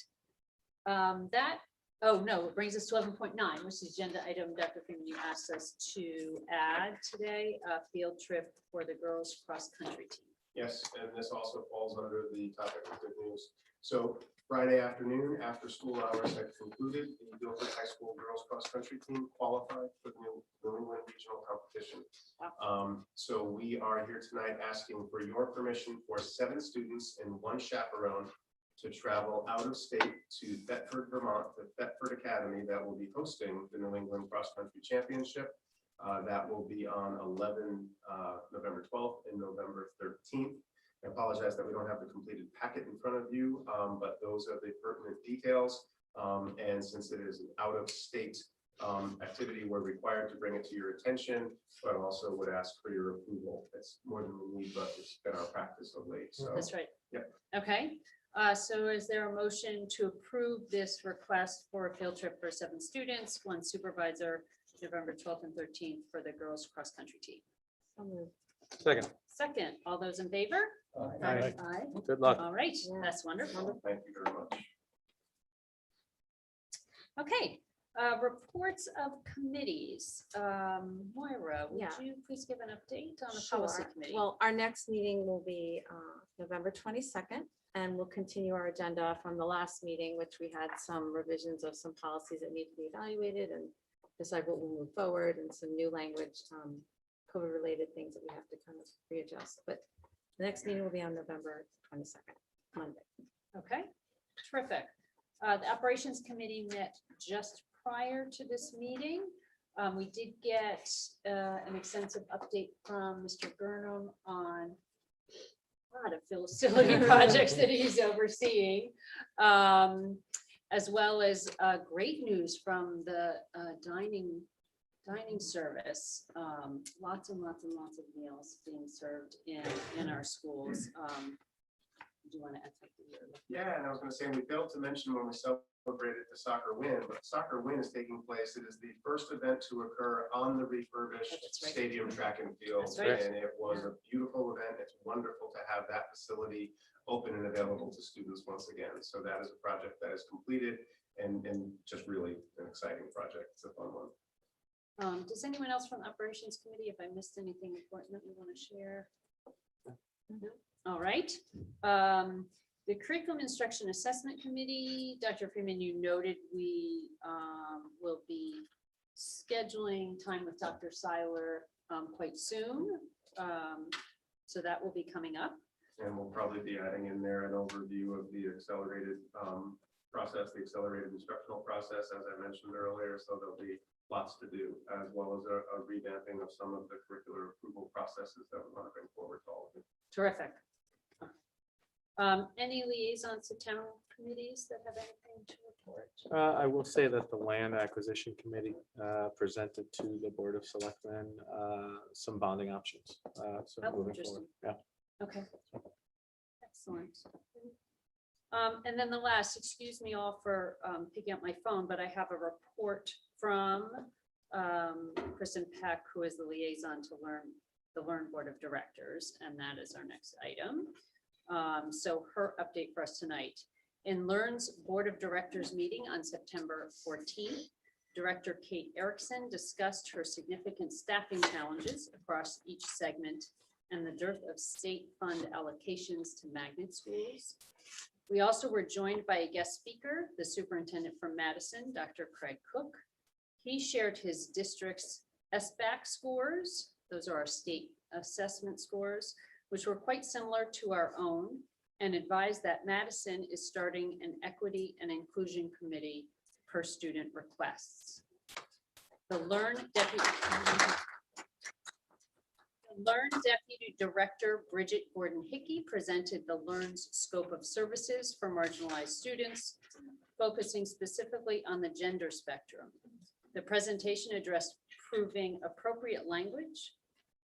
It brings us to 11.9, which is agenda item, Dr. Freeman, you asked us to add today, a field trip for the girls cross-country team. Yes, and this also falls under the topic of good news. So Friday afternoon, after school hours had concluded, the Guilford High School girls cross-country team qualified for the New England regional competition. So we are here tonight asking for your permission for 7 students and 1 chaperone to travel out of state to Thetford, Vermont, the Thetford Academy that will be hosting the New England Cross Country Championship. That will be on November 12th and November 13th. I apologize that we don't have the completed packet in front of you, but those are the pertinent details. And since it is an out-of-state activity, we're required to bring it to your attention, but also would ask for your approval. It's more than we need, but it's been our practice of late. So That's right. Yep. Okay, so is there a motion to approve this request for a field trip for 7 students, 1 supervisor, November 12th and 13th for the girls cross-country team? Second. Second, all those in favor? Aye. Aye. Good luck. All right, Yeah. that's wonderful. thank you very much. Okay, Reports of committees. Moira, would Yeah. you please give an update on the policy Sure. committee? Well, our next meeting will be November 22nd, and we'll continue our agenda from the last meeting, which we had some revisions of some policies that need to be evaluated and decide what will move forward and some new language, COVID-related things that we have to kind of readjust. But the next meeting will be on November 22nd, Monday. Okay, terrific. The operations committee met just prior to this meeting. We did get an extensive update from Mr. Burnham on a lot of facility projects that he's overseeing, as well as great news from the dining service. Lots and lots and lots of meals being served in our schools. Do you want to add something? Yeah, and I was going to say, we failed to mention when we celebrated the soccer win, but soccer win is taking place. It is the first event to occur on the refurbished That's right. stadium track and field. That's right. And it was a beautiful event. It's wonderful to have that facility open and available to students once again. So that is a project that is completed and just really an exciting project. It's a fun one. Does anyone else from the operations committee, if I missed anything important that we want to share? No? All right. The curriculum instruction assessment committee, Dr. Freeman, you noted we will be scheduling time with Dr. Seiler quite soon. So that will be coming up. And we'll probably be adding in there an overview of the accelerated process, the accelerated instructional process, as I mentioned earlier. So there'll be lots to do, as well as a revamping of some of the curricular approval processes that we want to bring forward to all of you. Terrific. Any liaisons to town committees that have anything to report? I will say that the Land Acquisition Committee presented to the Board of Selectmen some bonding options. So Oh, moving interesting. forward, yeah. Okay. Excellent. And then the last, excuse me all for picking up my phone, but I have a report from Kristen Peck, who is the liaison to the Learn Board of Directors, and that is our next item. So her update for us tonight. In Learn's Board of Directors meeting on September 14th, Director Kate Erickson discussed her significant staffing challenges across each segment and the dearth of state fund allocations to magnet schools. We also were joined by a guest speaker, the superintendent from Madison, Dr. Craig Cook. He shared his district's SBAC scores. Those are our state assessment scores, which were quite similar to our own, and advised that Madison is starting an equity and inclusion committee per student requests. The Learn Deputy Director Bridget Gordon-Hickey presented the Learn's scope of services for marginalized students, focusing specifically on the gender spectrum. The presentation addressed proving appropriate language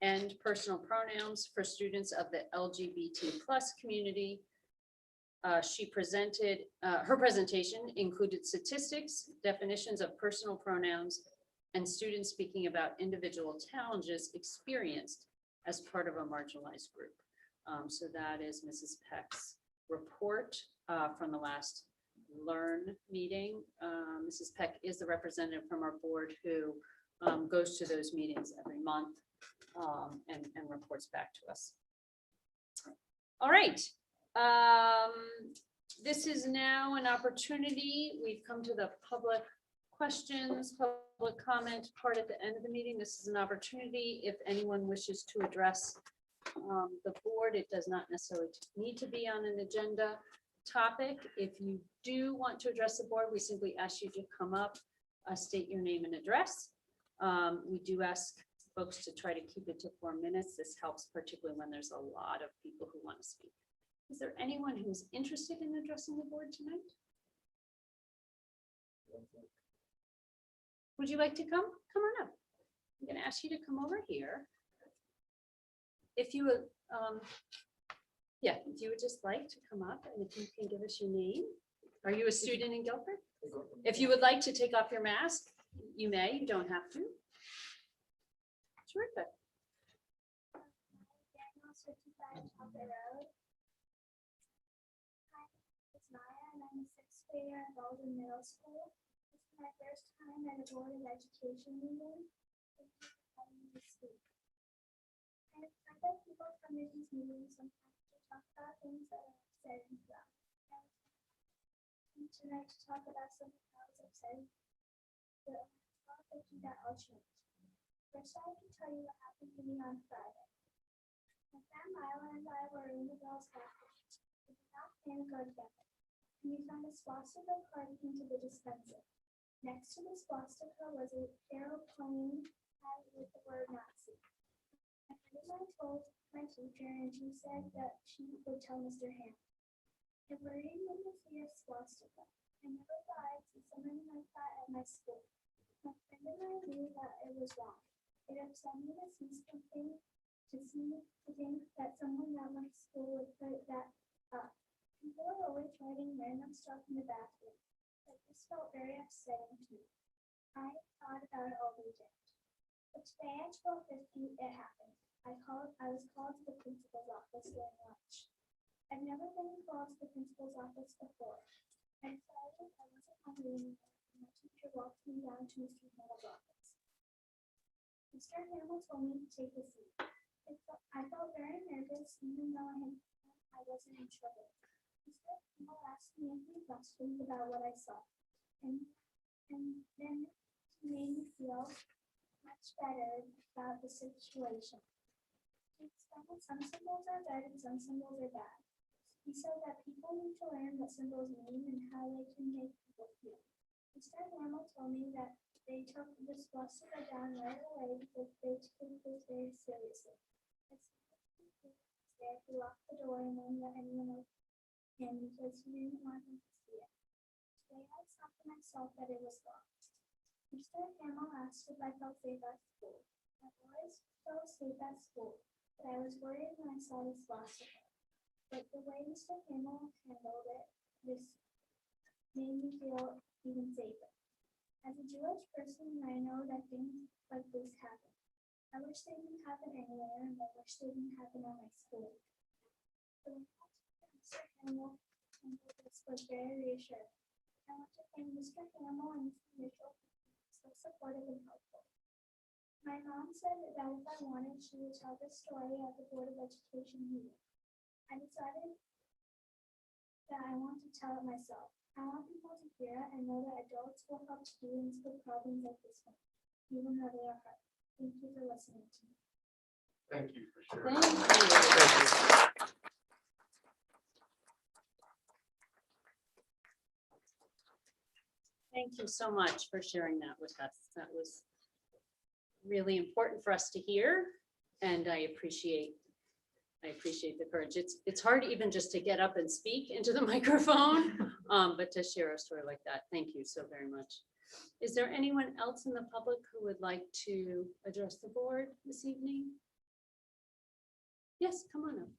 and personal pronouns for students of the LGBT+ community. Her presentation included statistics, definitions of personal pronouns, and students speaking about individual challenges experienced as part of a marginalized group. So that is Mrs. Peck's report from the last Learn meeting. Mrs. Peck is the representative from our board who goes to those meetings every month and reports back to us. All right. This is now an opportunity. We've come to the public questions, public comment part at the end of the meeting. This is an opportunity if anyone wishes to address the board. It does not necessarily need to be on an agenda topic. If you do want to address the board, we simply ask you to come up, state your name and address. We do ask folks to try to keep it to 4 minutes. This helps particularly when there's a lot of people who want to speak. Is there anyone who's interested in addressing the board tonight? Would you like to come? Come on up. I'm going to ask you to come over here. If you would, yeah, if you would just like to come up and if you can give us your name. Are you a student in Guilford? If you would like to take off your mask, you may, you don't have to. Terrific. It's Maya and I'm a sixth grader at Golden Middle School. my first time at a Board of Education meeting. Thank you for letting me speak. I have heard that people come to these meetings sometimes to talk about things that are upsetting to them. And tonight to talk about something that was upsetting, but I'm thinking that I'll change. First, I have to tell you what happened to me on Friday. My friend Mila and I were in the girls' bathroom. We did not plan to go together, and we found a swastika carved into the dispenser. Next to the swastika was a airplane hat with the word Nazi. My friend and I told my teacher, and she said that she would tell Mr. Ham. It worried me to see a swastika. I never thought I'd see something like that at my school. My friend and I knew that it was wrong. It upset me to see something, to think that someone at my school would put that up. People are always writing random stuff in the bathroom. But this felt very upsetting to me. I thought about it all weekend. But today at 12:50, it happened. I was called to the principal's office during lunch. I've never been called to the principal's office before. I decided I wasn't hungry anymore, and my teacher walked me down to Mr. Hamill's office. Mr. Hamill told me to take a seat. I felt very nervous, even though I wasn't in trouble. Mr. Hamill asked me a few questions about what I saw, and then he made me feel much better about the situation. He explained that some symbols are good and some symbols are bad. He said that people need to learn what symbols mean and how they can make people feel. Mr. Hamill told me that they took the swastika down right away because they took this very seriously. As soon as he was there, he locked the door and wouldn't let anyone else in because he didn't want them to see it. Today I saw for myself that it was locked. Mr. Hamill asked if I felt safe at school. I always felt safe at school, but I was worried when I saw the swastika. But the way Mr. Hamill handled it, this made me feel even safer. As a Jewish person, I know that things like this happen. I wish they didn't happen anywhere, and I wish they didn't happen at my school. But Mr. Hamill handled this was very reassuring. I want to thank Mr. Hamill and Mr. Mitchell for so supportive and helpful. My mom said that if I wanted, she would tell this story at the Board of Education meeting. I decided that I want to tell it myself. I want people to hear it and know that adults will help students with problems like this one, even though they are hard. Thank you for listening to me. Thank you for sharing. Thank you. Thank you so much for sharing that with us. That was really important for us to hear, and I appreciate the courage. It's hard even just to get up and speak into the microphone, but to share a story like that. Thank you so very much. Is there anyone else in the public who would like to address the board this evening? Yes, come on up.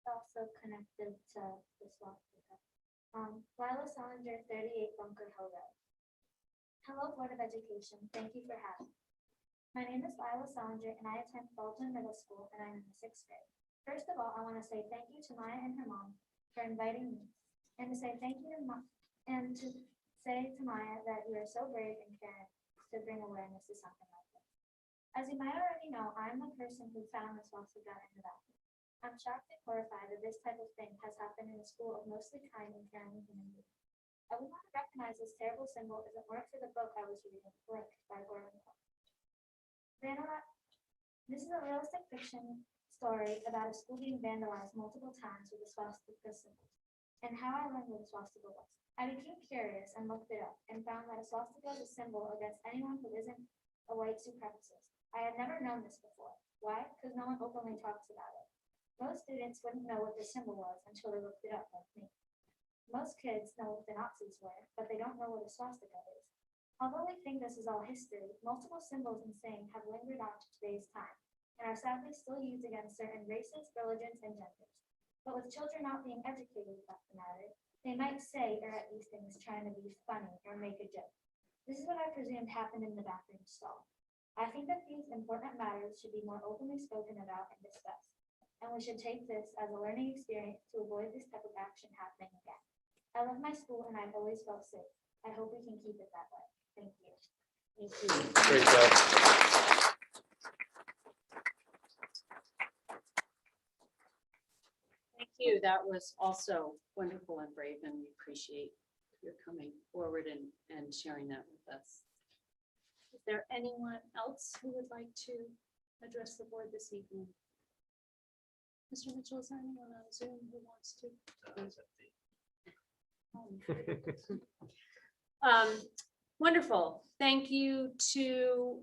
Also connected to the swastika. Lila Salinger, 38 Bunker Hill Road. Hello, Board of Education. Thank you for having me. My name is Lila Salinger, and I attend Fulton Middle School, and I'm in the 6th grade. First of all, I want to say thank you to Maya and her mom for inviting me, and to say thank you to Maya that you are so brave and caring to bring awareness to something like this. As you might already know, I'm the person who found the swastika in the bathroom. I'm shocked and horrified that this type of thing has happened in a school of mostly kind and caring human beings. I would not have recognized this terrible symbol if it weren't for the book I was reading, Licked by Orwell. This is a realistic fiction story about a school being vandalized multiple times with a swastika symbol, and how I learned what a swastika was. I became curious and looked it up and found that a swastika is a symbol against anyone who isn't a white supremacist. I had never known this before. Why? Because no one openly talks about it. Most students wouldn't know what the symbol was until they looked it up, like me. Most kids know what the Nazis were, but they don't know what a swastika is. Although we think this is all history, multiple symbols and sayings have lingered on to today's time, and are sadly still used against certain races, religions, and genders. But with children not being educated about the matter, they might say or at these things trying to be funny or make a joke. This is what I presumed happened in the bathroom stall. I think that these important matters should be more openly spoken about and discussed, and we should take this as a learning experience to avoid this type of action happening again. I love my school and I've always felt safe. I hope we can keep it that way. Thank you. Thank you. Great job. Thank you. That was also wonderful and brave, and we appreciate your coming forward and sharing that with us. Is there anyone else who would like to address the board this evening? Mr. Mitchell, is there anyone on Zoom who wants to? Wonderful. Thank you to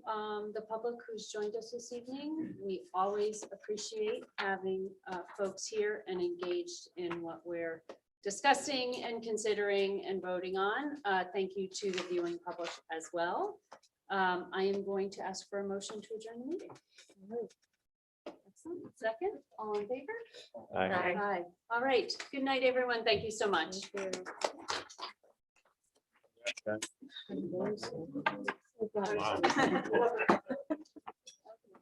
the public who's joined us this evening. We always appreciate having folks here and engaged in what we're discussing and considering and voting on. Thank you to the viewing public as well. I am going to ask for a motion to adjourn the meeting. Excellent. Second, all in favor? Aye. Aye. All right. Good night, everyone. Thank you so much. Thank you.